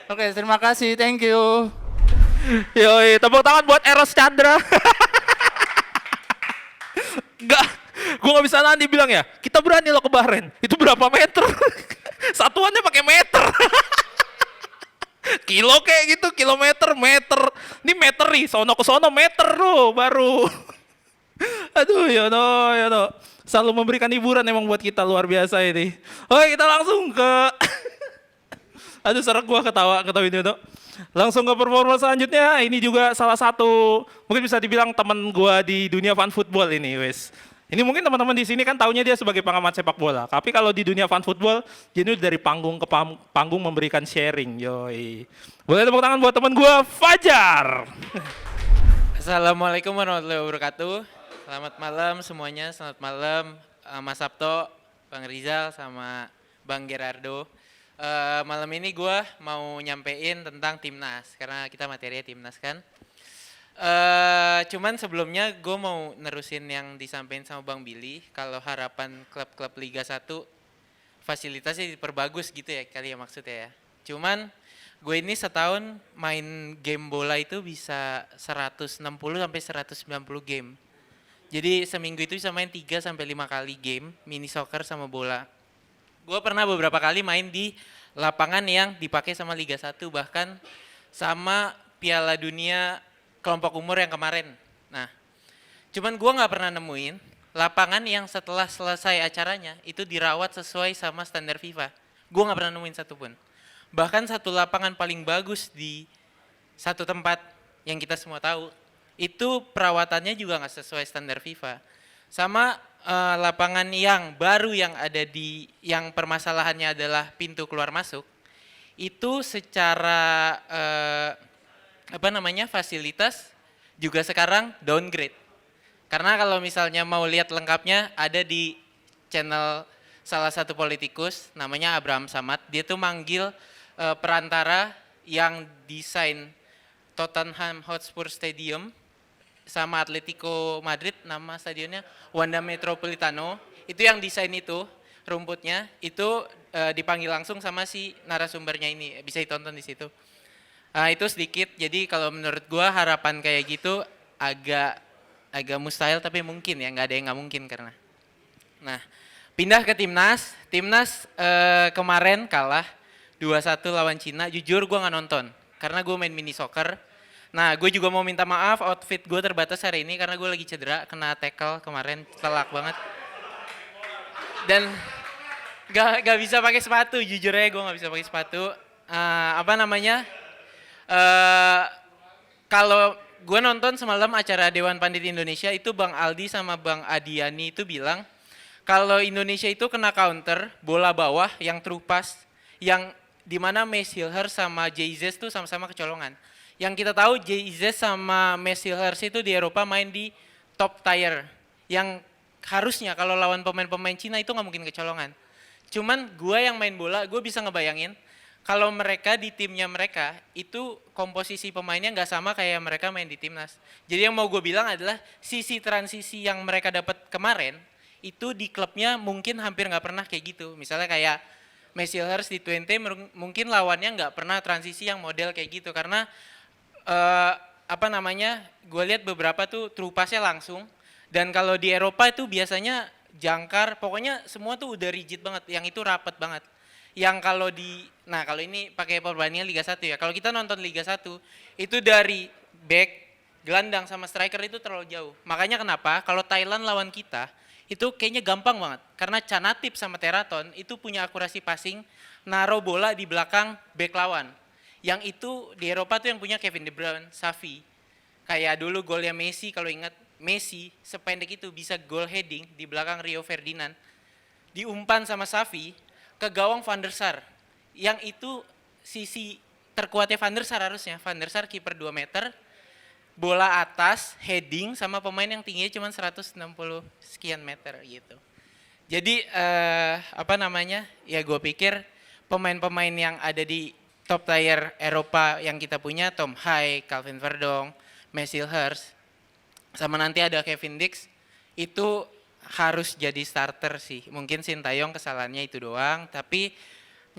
Oke, terima kasih. Thank you. Yoi, tepuk tangan buat Eros Chandra. Enggak, gue gak bisa nahan dibilang ya, kita berani lo ke Bahrain. Itu berapa meter? Satuannya pakai meter. Kilo kayak gitu, kilometer, meter. Ini meteri, sono ke sono meter lo baru. Aduh, Yono. Selalu memberikan hiburan emang buat kita, luar biasa ini. Oke, kita langsung ke... Aduh, serak gua ketawain Yono. Langsung ke performa selanjutnya, ini juga salah satu, mungkin bisa dibilang teman gua di dunia fan football ini, wes. Ini mungkin teman-teman di sini kan taunya dia sebagai pengamat sepak bola. Tapi kalau di dunia fan football, dia ini dari panggung ke panggung memberikan sharing, yoi. Boleh tepuk tangan buat teman gua, Fajar. Assalamualaikum warahmatullahi wabarakatuh. Selamat malam semuanya, selamat malam Mas Sabto, Bang Rizal, sama Bang Gerardo. Malam ini gue mau nyampein tentang timnas, karena kita materinya timnas kan. Cuman sebelumnya gue mau nerusin yang disampaikan sama Bang Billy, kalau harapan klub-klub Liga 1 fasilitasnya diperbagus gitu ya kali ya maksudnya ya. Cuman Gue ini setahun main game bola itu bisa 160 sampai 190 game. Jadi seminggu itu bisa main 3 sampai 5 kali game, mini soccer sama bola. Gue pernah beberapa kali main di lapangan yang dipakai sama Liga 1, bahkan sama Piala Dunia kelompok umur yang kemarin. Nah, cuman gue nggak pernah nemuin lapangan yang setelah selesai acaranya itu dirawat sesuai sama standar FIFA. Gue nggak pernah nemuin satupun. Bahkan satu lapangan paling bagus di satu tempat yang kita semua tahu, itu perawatannya juga nggak sesuai standar FIFA. Sama lapangan yang baru yang ada yang permasalahannya adalah pintu keluar masuk, itu secara fasilitas juga sekarang downgrade. Karena kalau misalnya mau lihat lengkapnya ada di channel salah satu politikus namanya Abraham Samad, dia tuh manggil perantara yang desain Tottenham Hotspur Stadium sama Atletico Madrid, nama stadionnya Wanda Metropolitano, itu yang desain itu rumputnya itu dipanggil langsung sama si narasumbernya ini, bisa ditonton di situ. Itu sedikit, jadi kalau menurut gua harapan kayak gitu agak mustahil, tapi mungkin ya, nggak ada yang nggak mungkin karena. Nah, pindah ke timnas. Timnas kemarin kalah 2-1 lawan Cina. Jujur gue nggak nonton karena gue main mini soccer. Nah, gue juga mau minta maaf, outfit gue terbatas hari ini karena gue lagi cedera, kena tackle kemarin, telak banget. Dan gak bisa pakai sepatu, jujur aja gue nggak bisa pakai sepatu. Kalau gue nonton semalam acara Dewan Pandit Indonesia, itu Bang Aldi sama Bang Adiani itu bilang kalau Indonesia itu kena counter bola bawah yang true pass, yang dimana Mace Hilhers sama Jay-Z tuh sama-sama kecolongan. Yang kita tahu Jay-Z sama Mace Hilhers itu di Eropa main di top tier, yang harusnya kalau lawan pemain-pemain Cina itu nggak mungkin kecolongan. Cuman gue yang main bola, gue bisa ngebayangin kalau mereka di timnya mereka itu komposisi pemainnya nggak sama kayak mereka main di timnas. Jadi yang mau gue bilang adalah sisi transisi yang mereka dapat kemarin itu di klubnya mungkin hampir nggak pernah kayak gitu. Misalnya kayak Mace Hilhers di Twente mungkin lawannya nggak pernah transisi yang model kayak gitu karena gue lihat beberapa tuh true pass-nya langsung, dan kalau di Eropa itu biasanya jangkar, pokoknya semua tuh udah rigid banget, yang itu rapet banget. Yang kalau kalau ini pakai perbandingan Liga 1 ya, kalau kita nonton Liga 1 itu dari back, gelandang sama striker itu terlalu jauh. Makanya kenapa kalau Thailand lawan kita itu kayaknya gampang banget, karena Canatip sama Teraton itu punya akurasi passing, naruh bola di belakang back lawan. Yang itu di Eropa tuh yang punya Kevin De Bruyne, Xavi. Kayak dulu golnya Messi, kalau ingat Messi sependek itu bisa gol heading di belakang Rio Ferdinand. Diumpan sama Xavi ke gawang Van der Sar. Yang itu sisi terkuatnya Van der Sar harusnya. Van der Sar kiper 2 meter, bola atas, heading sama pemain yang tingginya cuma 160 sekian meter gitu. Jadi ya gue pikir pemain-pemain yang ada di top tier Eropa yang kita punya, Tom Hai, Calvin Verdong, Mace Hilhers, sama nanti ada Kevin Dix, itu harus jadi starter sih. Mungkin Sintayong kesalahannya itu doang, tapi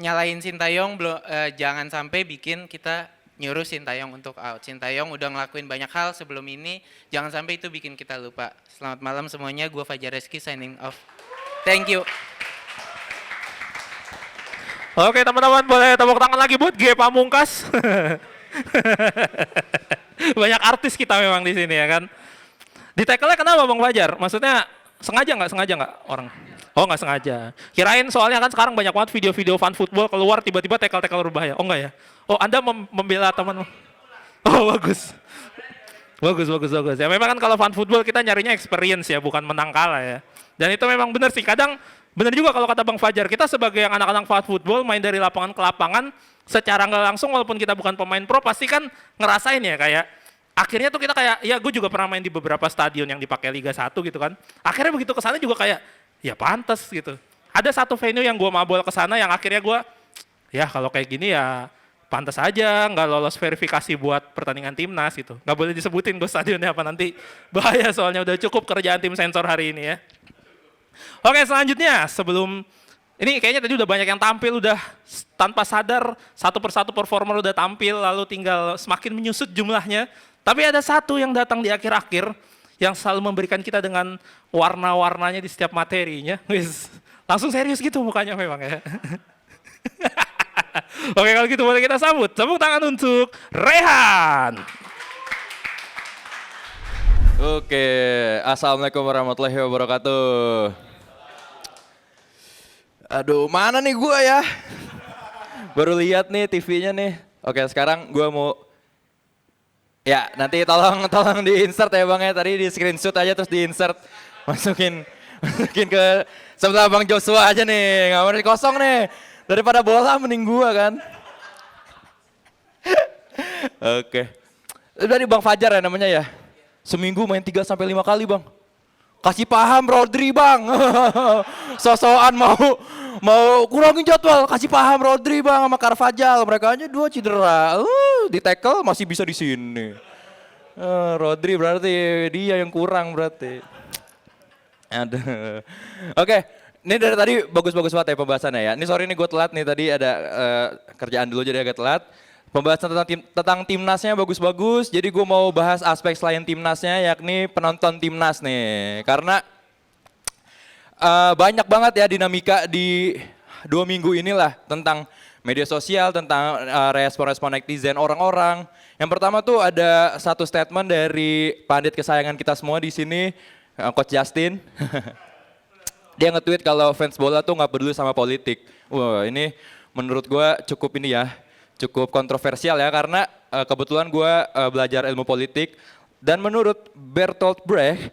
nyalain Sintayong jangan sampai bikin kita nyuruh Sintayong untuk out. Sintayong udah ngelakuin banyak hal sebelum ini, jangan sampai itu bikin kita lupa. Selamat malam semuanya, gue Fajar Reski signing off. Thank you. Oke teman-teman, boleh tepuk tangan lagi buat G Pamungkas. Banyak artis kita memang di sini ya kan. Di tackle-nya kenapa Bang Fajar? Maksudnya sengaja nggak orang? Oh nggak sengaja. Kirain soalnya kan sekarang banyak banget video-video fan football keluar tiba-tiba tackle berbahaya. Oh enggak ya? Oh Anda membela teman. Oh bagus. Bagus. Ya memang kan kalau fan football kita nyarinya experience ya, bukan menang kalah ya. Dan itu memang benar sih. Kadang benar juga kalau kata Bang Fajar, kita sebagai yang anak-anak fan football main dari lapangan ke lapangan secara nggak langsung walaupun kita bukan pemain pro pasti kan ngerasain ya kayak akhirnya tuh kita kayak ya gue juga pernah main di beberapa stadion yang dipakai Liga 1 gitu kan. Akhirnya begitu kesana juga kayak ya pantas gitu. Ada satu venue yang gue mabol kesana yang akhirnya gue ya kalau kayak gini ya pantas aja nggak lolos verifikasi buat pertandingan timnas gitu. Nggak boleh disebutin gue stadionnya apa nanti bahaya soalnya udah cukup kerjaan tim sensor hari ini ya. Oke selanjutnya sebelum Ini kayaknya tadi udah banyak yang tampil, udah tanpa sadar satu persatu performer udah tampil, lalu tinggal semakin menyusut jumlahnya. Tapi ada satu yang datang di akhir-akhir, yang selalu memberikan kita dengan warna-warnanya di setiap materinya. Wis, langsung serius gitu mukanya memang ya. Oke, kalau gitu boleh kita sambut. Tepuk tangan untuk Rehan. Oke, assalamualaikum warahmatullahi wabarakatuh. Aduh, mana nih gua ya? Baru lihat nih TV-nya nih. Oke, sekarang gua mau ya nanti tolong di-insert ya Bang ya. Tadi di screenshot aja terus di-insert. Masukin ke sebelah Bang Joshua aja nih. Nggak mau kosong nih. Daripada bola mending gua kan. Oke. Dari Bang Fajar ya namanya ya. Seminggu main 3 sampai 5 kali, Bang. Kasih paham Rodri, Bang. Sosokan mau kurangin jadwal, kasih paham Rodri, Bang, sama Carvajal. Mereka aja 2 cedera. Di tackle masih bisa di sini. Rodri berarti dia yang kurang berarti. Aduh. Oke, ini dari tadi bagus-bagus banget ya pembahasannya ya. Ini sorry nih gue telat nih, tadi ada kerjaan dulu jadi agak telat. Pembahasan tentang timnasnya bagus-bagus, jadi gue mau bahas aspek selain timnasnya, yakni penonton timnas nih. Karena banyak banget ya dinamika di 2 minggu inilah tentang media sosial, tentang respon-respon netizen orang-orang. Yang pertama tuh ada satu statement dari pandit kesayangan kita semua di sini, Coach Justin. Dia nge-tweet kalau fans bola tuh nggak peduli sama politik. Wah, ini menurut gue cukup kontroversial ya, karena kebetulan gue belajar ilmu politik dan menurut Bertolt Brecht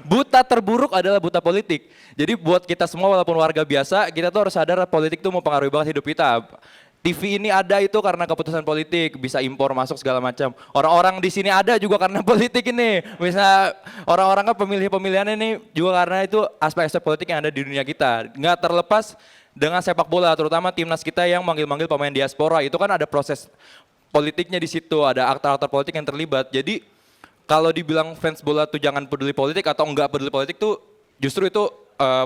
buta terburuk adalah buta politik. Jadi buat kita semua walaupun warga biasa, kita tuh harus sadar politik tuh mempengaruhi banget hidup kita. TV ini ada itu karena keputusan politik, bisa impor masuk segala macam. Orang-orang di sini ada juga karena politik ini. Bisa orang-orang kan pemilihan ini juga karena itu aspek-aspek politik yang ada di dunia kita. Nggak terlepas dengan sepak bola, terutama timnas kita yang manggil-manggil pemain diaspora, itu kan ada proses politiknya di situ, ada aktor-aktor politik yang terlibat. Jadi kalau dibilang fans bola tuh jangan peduli politik atau enggak peduli politik tuh justru itu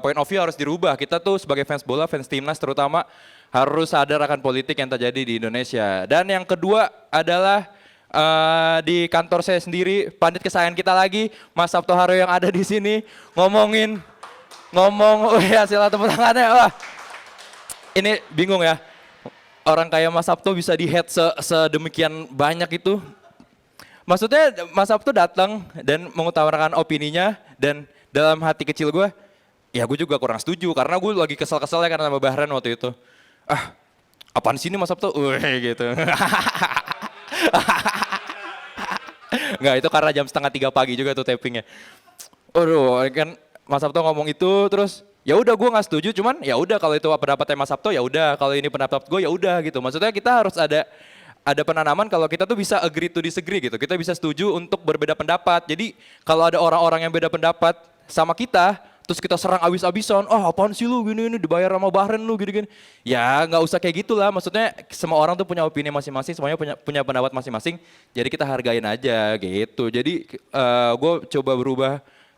point of view harus dirubah. Kita tuh sebagai fans bola, fans timnas terutama harus sadar akan politik yang terjadi di Indonesia. Dan yang kedua adalah di kantor saya sendiri, pandit kesayangan kita lagi, Mas Sabto Haryo yang ada di sini ngomong, ya sila tepuk tangannya. Wah, ini bingung ya, orang kayak Mas Sabto bisa di-head sedemikian banyak itu. Maksudnya Mas Sabto datang dan mengutarakan opininya, dan dalam hati kecil gue, ya gue juga kurang setuju karena gue lagi kesel-kesel ya karena sama Bahrain waktu itu. Apaan sini Mas Sabto? Gitu. Enggak, itu karena jam 2:30 pagi juga tuh tapingnya. Aduh, kan Mas Sabto ngomong itu terus ya udah gue nggak setuju, cuman ya udah kalau itu pendapatnya Mas Sabto ya udah, kalau ini pendapat gue ya udah gitu. Maksudnya kita harus ada penanaman kalau kita tuh bisa agree to disagree gitu. Kita bisa setuju untuk berbeda pendapat. Jadi kalau ada orang-orang yang beda pendapat sama kita, terus kita serang abis-abisan, apaan sih lu gini dibayar sama Bahrain lu gini-gini. Ya nggak usah kayak gitulah. Maksudnya semua orang tuh punya opini masing-masing, semuanya punya pendapat masing-masing. Jadi kita hargain aja gitu. Jadi gue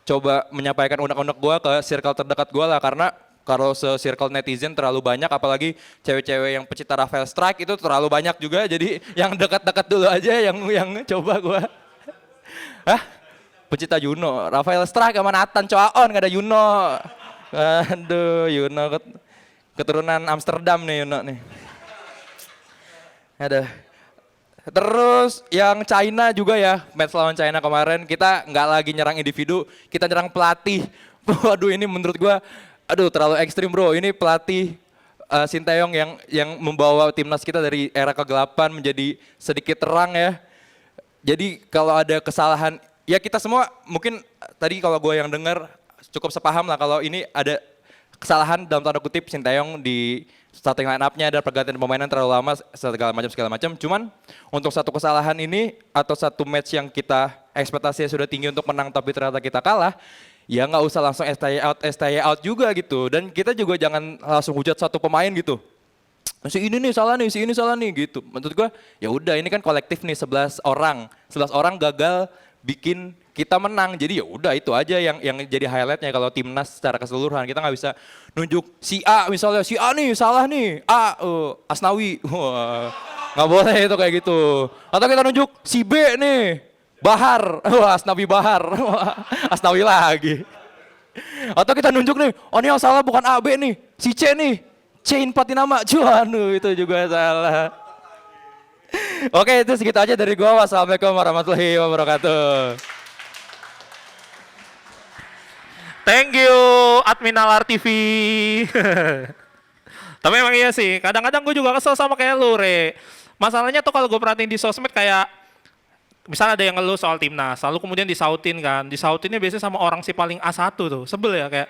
coba menyampaikan unek-unek gue ke circle terdekat gue lah, karena kalau se-circle netizen terlalu banyak, apalagi cewek-cewek yang pecinta Rafael Strike itu terlalu banyak juga, jadi yang dekat-dekat dulu aja yang coba gue. Pecinta Yuno, Rafael Strike sama Nathan Coaon, gak ada Yuno. Aduh, Yuno keturunan Amsterdam nih Yuno nih. Aduh. Terus yang China juga ya, match lawan China kemarin kita nggak lagi nyerang individu, kita nyerang pelatih. Waduh, ini menurut gua terlalu ekstrim bro. Ini pelatih Sinteyong yang membawa timnas kita dari era kegelapan menjadi sedikit terang ya. Jadi kalau ada kesalahan, ya kita semua mungkin tadi kalau gue yang dengar cukup sepaham lah kalau ini ada kesalahan dalam tanda kutip Sinteyong di starting line up-nya, ada pergantian pemainan terlalu lama segala macam. Cuman untuk satu kesalahan ini atau satu match yang kita ekspektasinya sudah tinggi untuk menang tapi ternyata kita kalah, ya nggak usah langsung STY out juga gitu. Dan kita juga jangan langsung hujat satu pemain gitu. Si ini nih salah nih, si ini salah nih gitu. Menurut gue ya udah, ini kan kolektif nih 11 orang gagal bikin kita menang. Jadi ya udah itu aja yang jadi highlightnya kalau timnas secara keseluruhan. Kita nggak bisa nunjuk si A misalnya, si A nih salah nih, Asnawi. Wah, nggak boleh itu kayak gitu. Atau kita nunjuk si B nih, Bahar. Wah, Asnawi Bahar. Wah, Asnawi lagi. Atau kita nunjuk nih, oh ini yang salah bukan A, B nih, si C nih, C Patinama. Cuanu itu juga salah. Oke, itu segitu aja dari gua. Wassalamualaikum warahmatullahi wabarakatuh. Thank you, admin Nalar TV. Tapi emang iya sih, kadang-kadang gue juga kesel sama kayak lu, Re. Masalahnya tuh kalau gue perhatiin di sosmed kayak, misalnya ada yang ngeluh soal timnas, lalu kemudian disautin kan. Disautinnya biasanya sama orang si paling A1 tuh, sebel ya kayak,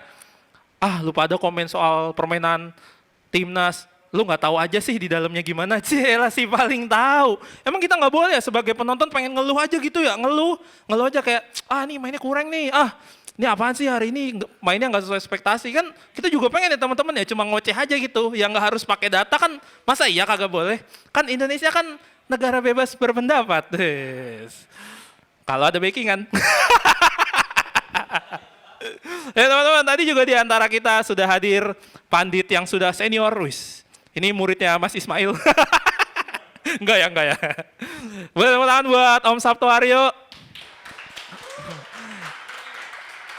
lu pada komen soal permainan timnas, lu nggak tahu aja sih di dalamnya gimana. Celah si paling tahu. Emang kita nggak boleh ya sebagai penonton pengen ngeluh aja gitu ya, ngeluh aja kayak, nih mainnya kurang nih, ini apaan sih hari ini mainnya nggak sesuai ekspektasi kan? Kita juga pengen ya teman-teman ya cuma ngoceh aja gitu, yang nggak harus pakai data kan? Masa iya kagak boleh? Kan Indonesia kan negara bebas berpendapat. Kalau ada backingan. Ya teman-teman, tadi juga di antara kita sudah hadir pandit yang sudah senior, wis. Ini muridnya Mas Ismail. Enggak ya. Boleh tepuk tangan buat Om Sabto Aryo.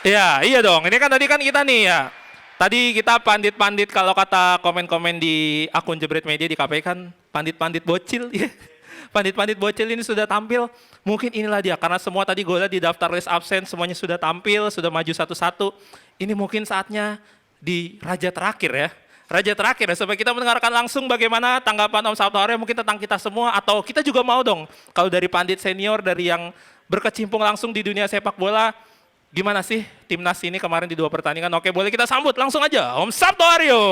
Ya, iya dong. Ini kan tadi kan kita nih ya. Tadi kita pandit-pandit kalau kata komen-komen di akun Jebret Media di KPI kan pandit-pandit bocil. Pandit-pandit bocil ini sudah tampil. Mungkin inilah dia karena semua tadi gue lihat di daftar list absen semuanya sudah tampil, sudah maju satu-satu. Ini mungkin saatnya di raja terakhir ya. Raja terakhir ya, supaya kita mendengarkan langsung bagaimana tanggapan Om Sabto Aryo mungkin tentang kita semua, atau kita juga mau dong kalau dari pandit senior, dari yang berkecimpung langsung di dunia sepak bola, gimana sih timnas ini kemarin di 2 pertandingan? Oke, boleh kita sambut langsung aja Om Sabto Aryo.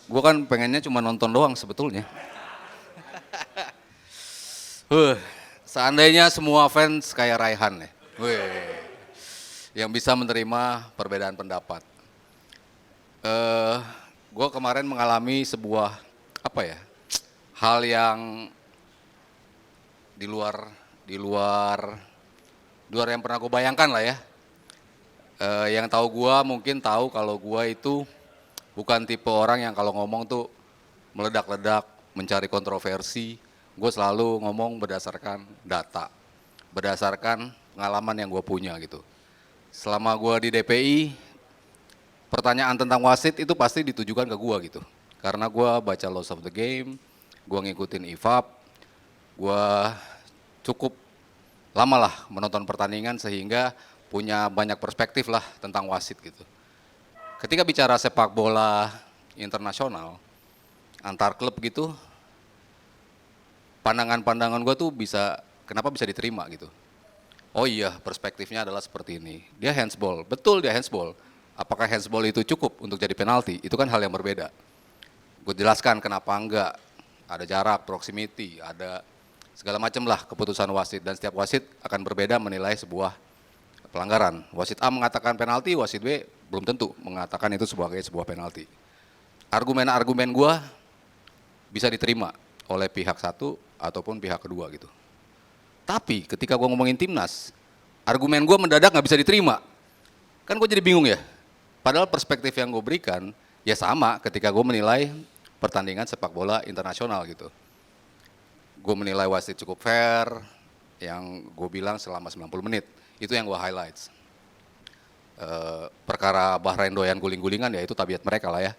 Gue kan pengennya cuma nonton doang sebetulnya. Seandainya semua fans kayak Raihan ya, yang bisa menerima perbedaan pendapat. Gue kemarin mengalami sebuah hal yang di luar yang pernah gue bayangkan lah ya. Yang tahu gue mungkin tahu kalau gue itu bukan tipe orang yang kalau ngomong tuh meledak-ledak, mencari kontroversi. Gue selalu ngomong berdasarkan data, berdasarkan pengalaman yang gue punya gitu. Selama gue di DPI, pertanyaan tentang wasit itu pasti ditujukan ke gue gitu. Karena gue baca Laws of the Game, gue ngikutin IFAB, gue cukup lama lah menonton pertandingan sehingga punya banyak perspektif lah tentang wasit gitu. Ketika bicara sepak bola internasional, antar klub gitu, pandangan-pandangan gue tuh kenapa bisa diterima gitu. Oh iya, perspektifnya adalah seperti ini. Dia handsball, betul dia handsball. Apakah handsball itu cukup untuk jadi penalti? Itu kan hal yang berbeda. Gue jelaskan kenapa enggak. Ada jarak, proximity, ada segala macam lah keputusan wasit. Dan setiap wasit akan berbeda menilai sebuah pelanggaran. Wasit A mengatakan penalti, wasit B belum tentu mengatakan itu sebagai sebuah penalti. Argumen-argumen gue bisa diterima oleh pihak satu ataupun pihak kedua gitu. Tapi ketika gue ngomongin timnas, argumen gue mendadak nggak bisa diterima. Kan gue jadi bingung ya. Padahal perspektif yang gue berikan ya sama ketika gue menilai pertandingan sepak bola internasional gitu. Gue menilai wasit cukup fair, yang gue bilang selama 90 menit. Itu yang gue highlights. Perkara Bahrain doyan guling-gulingan ya itu tabiat mereka lah ya.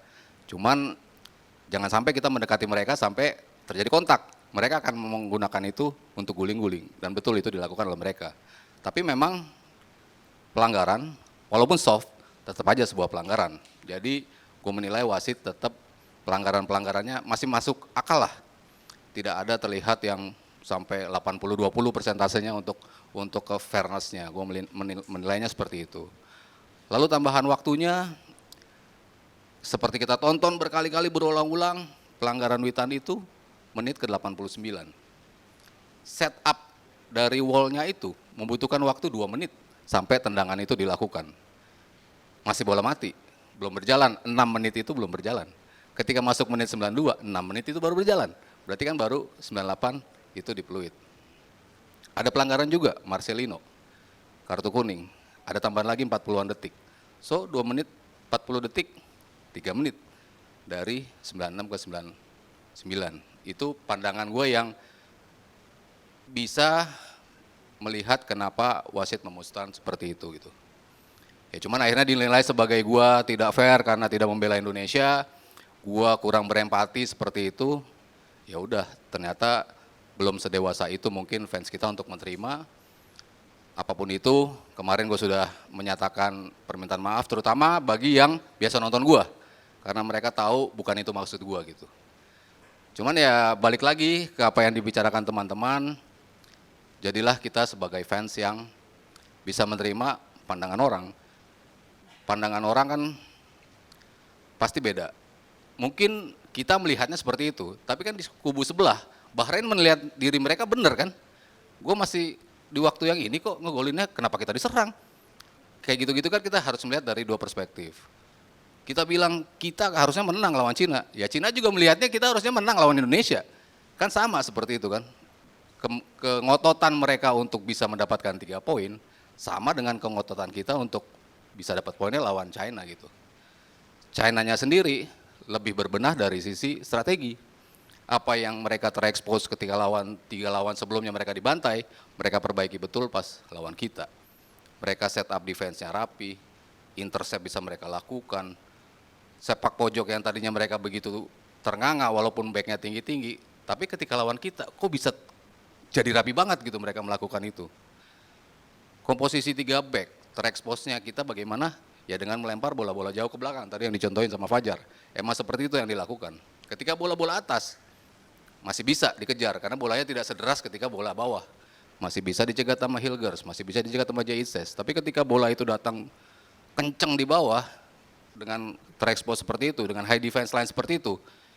Cuman jangan sampai kita mendekati mereka sampai terjadi kontak. Mereka akan menggunakan itu untuk guling-guling. Dan betul itu dilakukan oleh mereka. Tapi memang pelanggaran, walaupun soft, tetap aja sebuah pelanggaran. Jadi gue menilai wasit tetap pelanggaran-pelanggarannya masih masuk akal lah. Tidak ada terlihat yang sampai 80-20 persentasenya untuk ke fairness-nya. Gue menilainya seperti itu. Lalu tambahan waktunya, seperti kita tonton berkali-kali berulang-ulang, pelanggaran Witan itu menit ke 89. Setup dari wall-nya itu membutuhkan waktu 2 menit sampai tendangan itu dilakukan. Masih bola mati, belum berjalan, 6 menit itu belum berjalan. Ketika masuk menit 92, 6 menit itu baru berjalan. Berarti kan baru 98 itu di peluit. Ada pelanggaran juga, Marcelino. Kartu kuning. Ada tambahan lagi 40-an detik. So 2 menit 40 detik, 3 menit. Dari 96 ke 99. Itu pandangan gue yang bisa melihat kenapa wasit memutuskan seperti itu gitu. Ya cuman akhirnya dinilai sebagai gue tidak fair karena tidak membela Indonesia, gue kurang berempati seperti itu. Ya udah, ternyata belum sedewasa itu mungkin fans kita untuk menerima apapun itu. Kemarin gue sudah menyatakan permintaan maaf, terutama bagi yang biasa nonton gue, karena mereka tahu bukan itu maksud gue gitu. Cuman ya balik lagi ke apa yang dibicarakan teman-teman, jadilah kita sebagai fans yang bisa menerima pandangan orang. Pandangan orang kan pasti beda. Mungkin kita melihatnya seperti itu, tapi kan di kubu sebelah, Bahrain melihat diri mereka benar kan. Gue masih di waktu yang ini kok ngegolinnya, kenapa kita diserang? Kayak gitu-gitu kan kita harus melihat dari dua perspektif. Kita bilang kita harusnya menang lawan Cina, ya Cina juga melihatnya kita harusnya menang lawan Indonesia. Kan sama seperti itu kan. Kengototan mereka untuk bisa mendapatkan 3 poin sama dengan kengototan kita untuk bisa dapat poinnya lawan China gitu. China-nya sendiri lebih berbenah dari sisi strategi. Apa yang mereka terekspos ketika lawan 3 lawan sebelumnya mereka dibantai, mereka perbaiki betul pas lawan kita. Mereka set up defense-nya rapi, intercept bisa mereka lakukan. Sepak pojok yang tadinya mereka begitu ternganga walaupun back-nya tinggi-tinggi, tapi ketika lawan kita kok bisa jadi rapi banget gitu mereka melakukan itu. Komposisi 3 back, terekspos-nya kita bagaimana? Ya dengan melempar bola-bola jauh ke belakang, tadi yang dicontohin sama Fajar. Emang seperti itu yang dilakukan. Ketika bola-bola atas, masih bisa dikejar, karena bolanya tidak sederas ketika bola bawah. Masih bisa dicegat sama Hilgers, masih bisa dicegat sama Jaises. Tapi ketika bola itu datang kenceng di bawah, dengan terekspos seperti itu, dengan high defense line seperti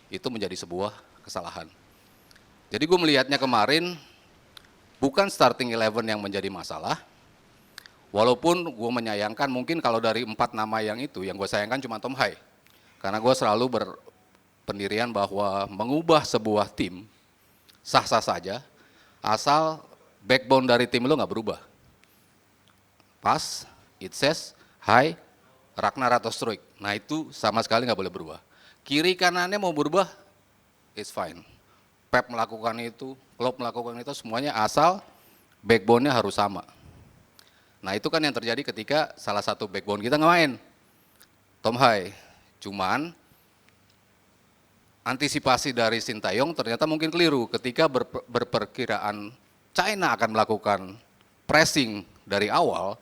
itu menjadi sebuah kesalahan. Jadi gue melihatnya kemarin, bukan starting 11 yang menjadi masalah, walaupun gue menyayangkan mungkin kalau dari 4 nama yang itu, yang gue sayangkan cuma Tom Hai. Karena gue selalu berpendirian bahwa mengubah sebuah tim sah-sah saja, asal backbone dari tim lo nggak berubah. Pas, it says, Hai, Ragnar atau Struik. Nah itu sama sekali nggak boleh berubah. Kiri kanannya mau berubah, it's fine. Pep melakukan itu, Klopp melakukan itu, semuanya asal backbone-nya harus sama. Nah itu kan yang terjadi ketika salah satu backbone kita nggak main, Tom Hai. Cuman antisipasi dari Sintayong ternyata mungkin keliru ketika berperkiraan China akan melakukan pressing dari awal,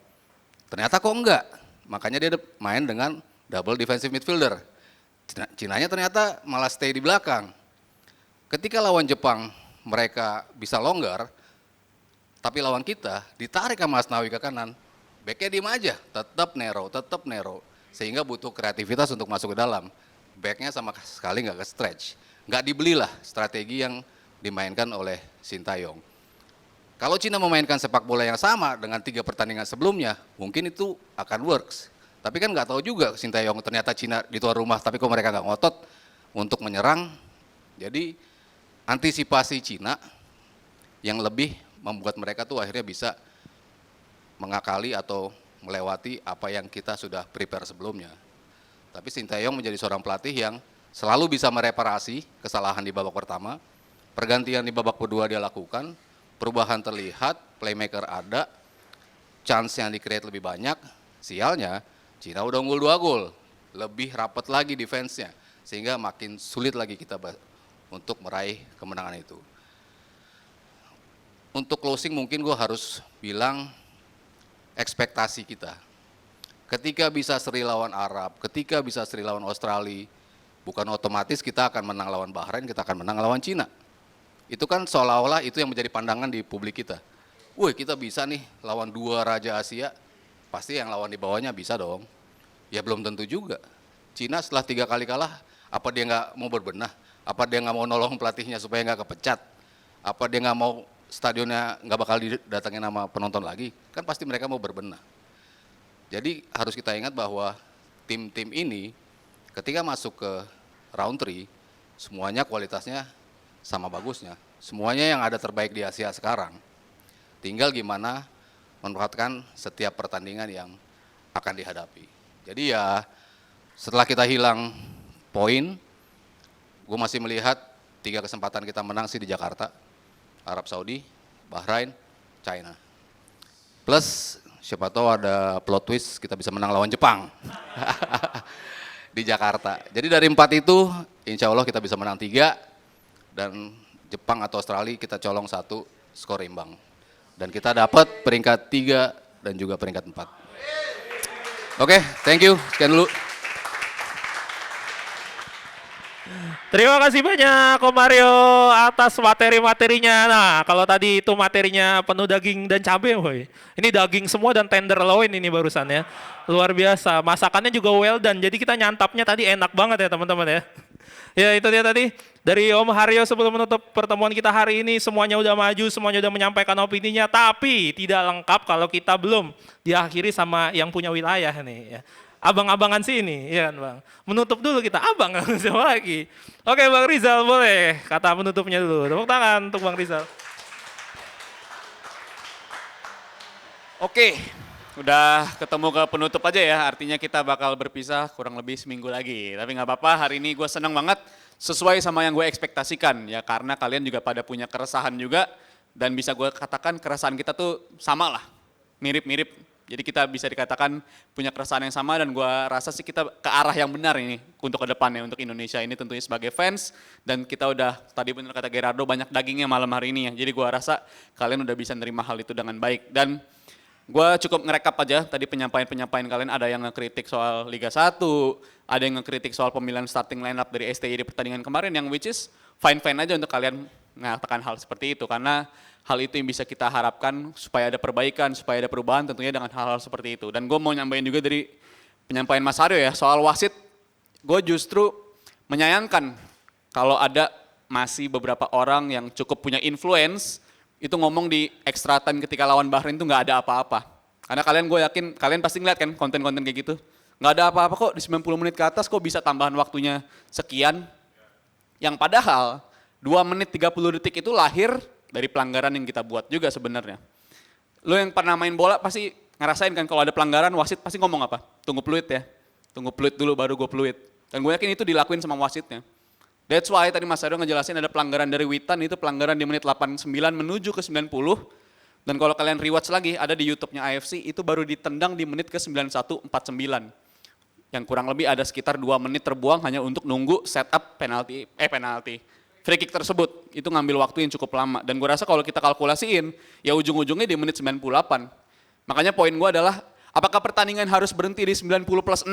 ternyata kok enggak. Makanya dia main dengan double defensive midfielder. Cinanya ternyata malah stay di belakang. Ketika lawan Jepang mereka bisa longgar, tapi lawan kita ditarik sama Asnawi ke kanan, backnya diem aja, tetap narrow. Sehingga butuh kreativitas untuk masuk ke dalam. Backnya sama sekali nggak ke stretch. Nggak dibelilah strategi yang dimainkan oleh Sintayong. Kalau Cina memainkan sepak bola yang sama dengan 3 pertandingan sebelumnya, mungkin itu akan works. Tapi kan nggak tahu juga Sintayong, ternyata Cina di tuan rumah, tapi kok mereka nggak ngotot untuk menyerang. Jadi antisipasi Cina yang lebih membuat mereka tuh akhirnya bisa mengakali atau melewati apa yang kita sudah prepare sebelumnya. Tapi Sintayong menjadi seorang pelatih yang selalu bisa mereparasi kesalahan di babak pertama, pergantian di babak kedua dia lakukan, perubahan terlihat, playmaker ada, chance yang di-create lebih banyak. Sialnya, Cina udah unggul 2 gol, lebih rapat lagi defense-nya, sehingga makin sulit lagi kita untuk meraih kemenangan itu. Untuk closing mungkin gue harus bilang ekspektasi kita. Ketika bisa seri lawan Arab, ketika bisa seri lawan Australia, bukan otomatis kita akan menang lawan Bahrain, kita akan menang lawan Cina. Itu kan seolah-olah itu yang menjadi pandangan di publik kita. Wih, kita bisa nih lawan 2 raja Asia, pasti yang lawan di bawahnya bisa dong. Ya belum tentu juga. Cina setelah 3 kali kalah, apa dia nggak mau berbenah? Apa dia nggak mau nolong pelatihnya supaya nggak kepecat? Apa dia nggak mau stadionnya nggak bakal didatengin sama penonton lagi? Kan pasti mereka mau berbenah. Jadi harus kita ingat bahwa tim-tim ini ketika masuk ke round 3, semuanya kualitasnya sama bagusnya. Semuanya yang ada terbaik di Asia sekarang. Tinggal gimana memanfaatkan setiap pertandingan yang akan dihadapi. Jadi ya setelah kita hilang poin, gue masih melihat 3 kesempatan kita menang sih di Jakarta, Arab Saudi, Bahrain, China. Plus siapa tahu ada plot twist kita bisa menang lawan Jepang di Jakarta. Jadi dari 4 itu insya Allah kita bisa menang 3 dan Jepang atau Australia kita colong 1 skor imbang. Dan kita dapat peringkat 3 dan juga peringkat 4. Oke, thank you. Sekian dulu. Terima kasih banyak Ko Mario atas materi-materinya. Nah, kalau tadi itu materinya penuh daging dan cabai, woy. Ini daging semua dan tenderloin ini barusan ya. Luar biasa. Masakannya juga well done. Jadi kita nyantapnya tadi enak banget ya teman-teman ya. Ya itu dia tadi dari Om Haryo sebelum menutup pertemuan kita hari ini. Semuanya udah maju, semuanya udah menyampaikan opininya. Tapi tidak lengkap kalau kita belum diakhiri sama yang punya wilayah nih ya. Abang-abangan sini, ya kan Bang. Menutup dulu kita, abang siapa lagi. Oke Bang Rizal boleh kata penutupnya dulu. Tepuk tangan untuk Bang Rizal. Oke, udah ketemu ke penutup aja ya, artinya kita bakal berpisah kurang lebih seminggu lagi. Tapi nggak apa-apa, hari ini gue seneng banget sesuai sama yang gue ekspektasikan ya, karena kalian juga pada punya keresahan juga dan bisa gue katakan keresahan kita tuh sama lah, mirip-mirip. Jadi kita bisa dikatakan punya keresahan yang sama dan gue rasa sih kita ke arah yang benar ini untuk ke depannya, untuk Indonesia ini tentunya sebagai fans. Dan kita udah, tadi benar kata Gerardo, banyak dagingnya malam hari ini ya. Jadi gue rasa kalian udah bisa nerima hal itu dengan baik. Dan gue cukup ngerekap aja tadi penyampaian kalian, ada yang ngekritik soal Liga 1, ada yang ngekritik soal pemilihan starting lineup dari STI di pertandingan kemarin, yang which is fine-fine aja untuk kalian mengatakan hal seperti itu. Karena hal itu yang bisa kita harapkan supaya ada perbaikan, supaya ada perubahan tentunya dengan hal-hal seperti itu. Dan gue mau nyampein juga dari penyampaian Mas Aryo ya, soal wasit, gue justru menyayangkan kalau ada masih beberapa orang yang cukup punya influence, itu ngomong di extra time ketika lawan Bahrain itu nggak ada apa-apa. Karena gue yakin, kalian pasti ngeliat kan konten-konten kayak gitu. Nggak ada apa-apa kok, di 90 menit ke atas kok bisa tambahan waktunya sekian. Yang padahal 2 menit 30 detik itu lahir dari pelanggaran yang kita buat juga sebenarnya. Lo yang pernah main bola pasti ngerasain kan kalau ada pelanggaran, wasit pasti ngomong apa? Tunggu peluit ya, tunggu peluit dulu baru gue peluit. Dan gue yakin itu dilakuin sama wasitnya. That's why tadi Mas Aryo ngejelasin ada pelanggaran dari Witan, itu pelanggaran di menit 89 menuju ke 90. Dan kalau kalian rewatch lagi, ada di YouTube-nya AFC, itu baru ditendang di menit ke 91.49. Yang kurang lebih ada sekitar 2 menit terbuang hanya untuk nunggu setup penalti. Free kick tersebut, itu ngambil waktu yang cukup lama. Dan gue rasa kalau kita kalkulasiin, ya ujung-ujungnya di menit 98. Makanya poin gue adalah, apakah pertandingan harus berhenti di 90 plus 6?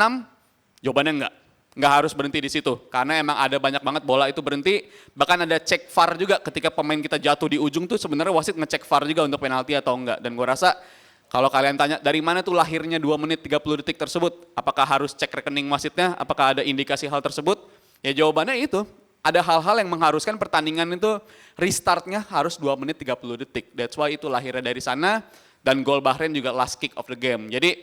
Jawabannya enggak. Enggak harus berhenti di situ. Karena emang ada banyak banget bola itu berhenti. Bahkan ada cek VAR juga ketika pemain kita jatuh di ujung tuh sebenarnya wasit ngecek VAR juga untuk penalti atau enggak. Dan gue rasa kalau kalian tanya dari mana tuh lahirnya 2 menit 30 detik tersebut, apakah harus cek rekening wasitnya, apakah ada indikasi hal tersebut? Ya jawabannya itu. Ada hal-hal yang mengharuskan pertandingan itu restartnya harus 2 menit 30 detik. That's why itu lahirnya dari sana dan gol Bahrain juga last kick of the game. Jadi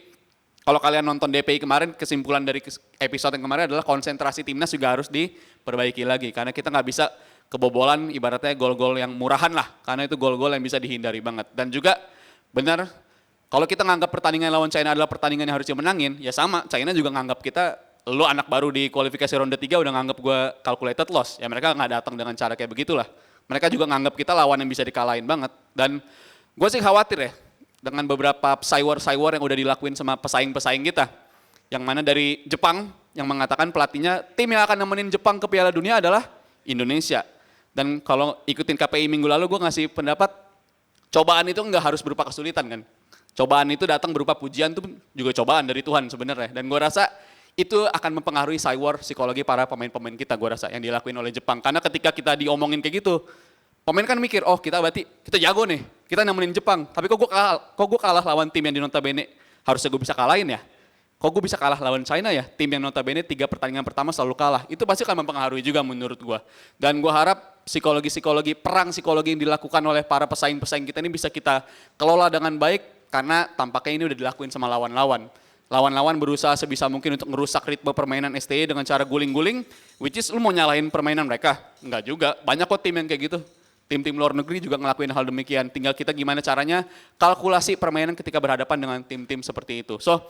kalau kalian nonton DPI kemarin, kesimpulan dari episode yang kemarin adalah konsentrasi timnas juga harus diperbaiki lagi. Karena kita nggak bisa kebobolan ibaratnya gol-gol yang murahan lah. Karena itu gol-gol yang bisa dihindari banget. Dan juga benar, kalau kita nganggap pertandingan lawan China adalah pertandingan yang harus dimenangin, ya sama, China juga nganggap kita, lu anak baru di kualifikasi ronde 3 udah nganggap gue calculated loss. Ya mereka nggak datang dengan cara kayak begitulah. Mereka juga nganggap kita lawan yang bisa dikalahin banget. Dan gue sih khawatir ya, dengan beberapa psywar yang udah dilakuin sama pesaing-pesaing kita. Yang mana dari Jepang, yang mengatakan pelatihnya, tim yang akan nemenin Jepang ke Piala Dunia adalah Indonesia. Dan kalau ikutin KPI minggu lalu gue ngasih pendapat, cobaan itu nggak harus berupa kesulitan kan. Cobaan itu datang berupa pujian itu juga cobaan dari Tuhan sebenarnya. Dan gue rasa itu akan mempengaruhi psywar psikologi para pemain-pemain kita, gue rasa, yang dilakuin oleh Jepang. Karena ketika kita diomongin kayak gitu, pemain kan mikir, oh kita berarti, kita jago nih, kita nemenin Jepang. Tapi kok gue kalah lawan tim yang di notabene harusnya gue bisa kalahin ya? Kok gue bisa kalah lawan China ya? Tim yang notabene 3 pertandingan pertama selalu kalah. Itu pasti akan mempengaruhi juga menurut gue. Dan gue harap perang psikologi yang dilakukan oleh para pesaing-pesaing kita ini bisa kita kelola dengan baik. Karena tampaknya ini udah dilakuin sama lawan-lawan. Lawan-lawan berusaha sebisa mungkin untuk merusak ritme permainan STY dengan cara guling-guling, which is lu mau nyalahin permainan mereka? Enggak juga, banyak kok tim yang kayak gitu. Tim-tim luar negeri juga ngelakuin hal demikian, tinggal kita gimana caranya kalkulasi permainan ketika berhadapan dengan tim-tim seperti itu. So,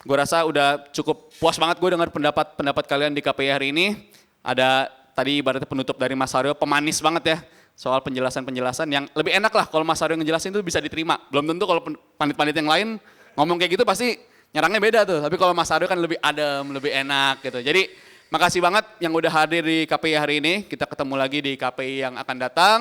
gue rasa udah cukup puas banget gue dengar pendapat kalian di KPI hari ini. Ada tadi ibaratnya penutup dari Mas Aryo, pemanis banget ya. Soal penjelasan-penjelasan yang lebih enak lah kalau Mas Aryo ngejelasin itu bisa diterima. Belum tentu kalau panit-panit yang lain ngomong kayak gitu pasti nyerangnya beda tuh. Tapi kalau Mas Aryo kan lebih adem, lebih enak gitu. Jadi makasih banget yang udah hadir di KPI hari ini. Kita ketemu lagi di KPI yang akan datang.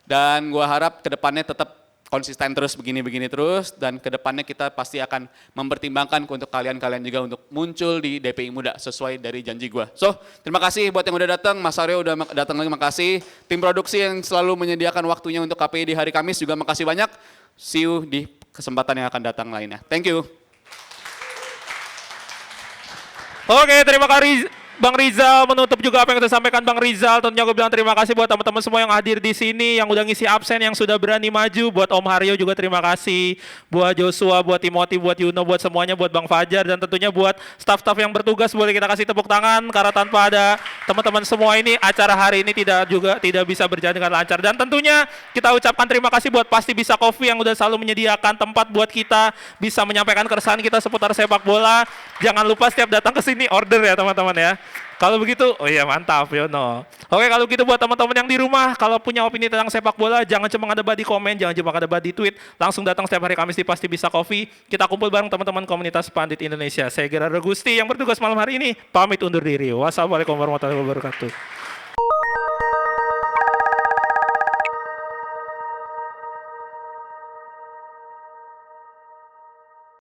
Dan gue harap kedepannya tetap konsisten terus begini-begini terus. Dan kedepannya kita pasti akan mempertimbangkan untuk kalian-kalian juga untuk muncul di DPI Muda sesuai dari janji gue. So, terima kasih buat yang udah datang. Mas Aryo udah datang lagi, makasih. Tim produksi yang selalu menyediakan waktunya untuk KPI di hari Kamis juga makasih banyak. See you di kesempatan yang akan datang lainnya. Thank you. Oke, terima kasih Bang Rizal, menutup juga apa yang saya sampaikan Bang Rizal. Tentunya gue bilang terima kasih buat teman-teman semua yang hadir di sini, yang udah ngisi absen, yang sudah berani maju. Buat Om Haryo juga terima kasih. Buat Joshua, buat Timothy, buat Yuno, buat semuanya, buat Bang Fajar, dan tentunya buat staff-staff yang bertugas boleh kita kasih tepuk tangan. Karena tanpa ada teman-teman semua ini, acara hari ini tidak bisa berjalan dengan lancar. Dan tentunya kita ucapkan terima kasih buat Pasti Bisa Coffee yang udah selalu menyediakan tempat buat kita bisa menyampaikan keresahan kita seputar sepak bola. Jangan lupa setiap datang ke sini order ya teman-teman ya. Kalau begitu, oh iya mantap Yono. Oke, kalau gitu buat teman-teman yang di rumah, kalau punya opini tentang sepak bola, jangan cuma ngedebat di komen, jangan cuma ngedebat di tweet, langsung datang setiap hari Kamis di Pasti Bisa Coffee. Kita kumpul bareng teman-teman komunitas Pandit Indonesia. Saya Gerardo Gusti yang bertugas malam hari ini, pamit undur diri. Wassalamualaikum warahmatullahi wabarakatuh.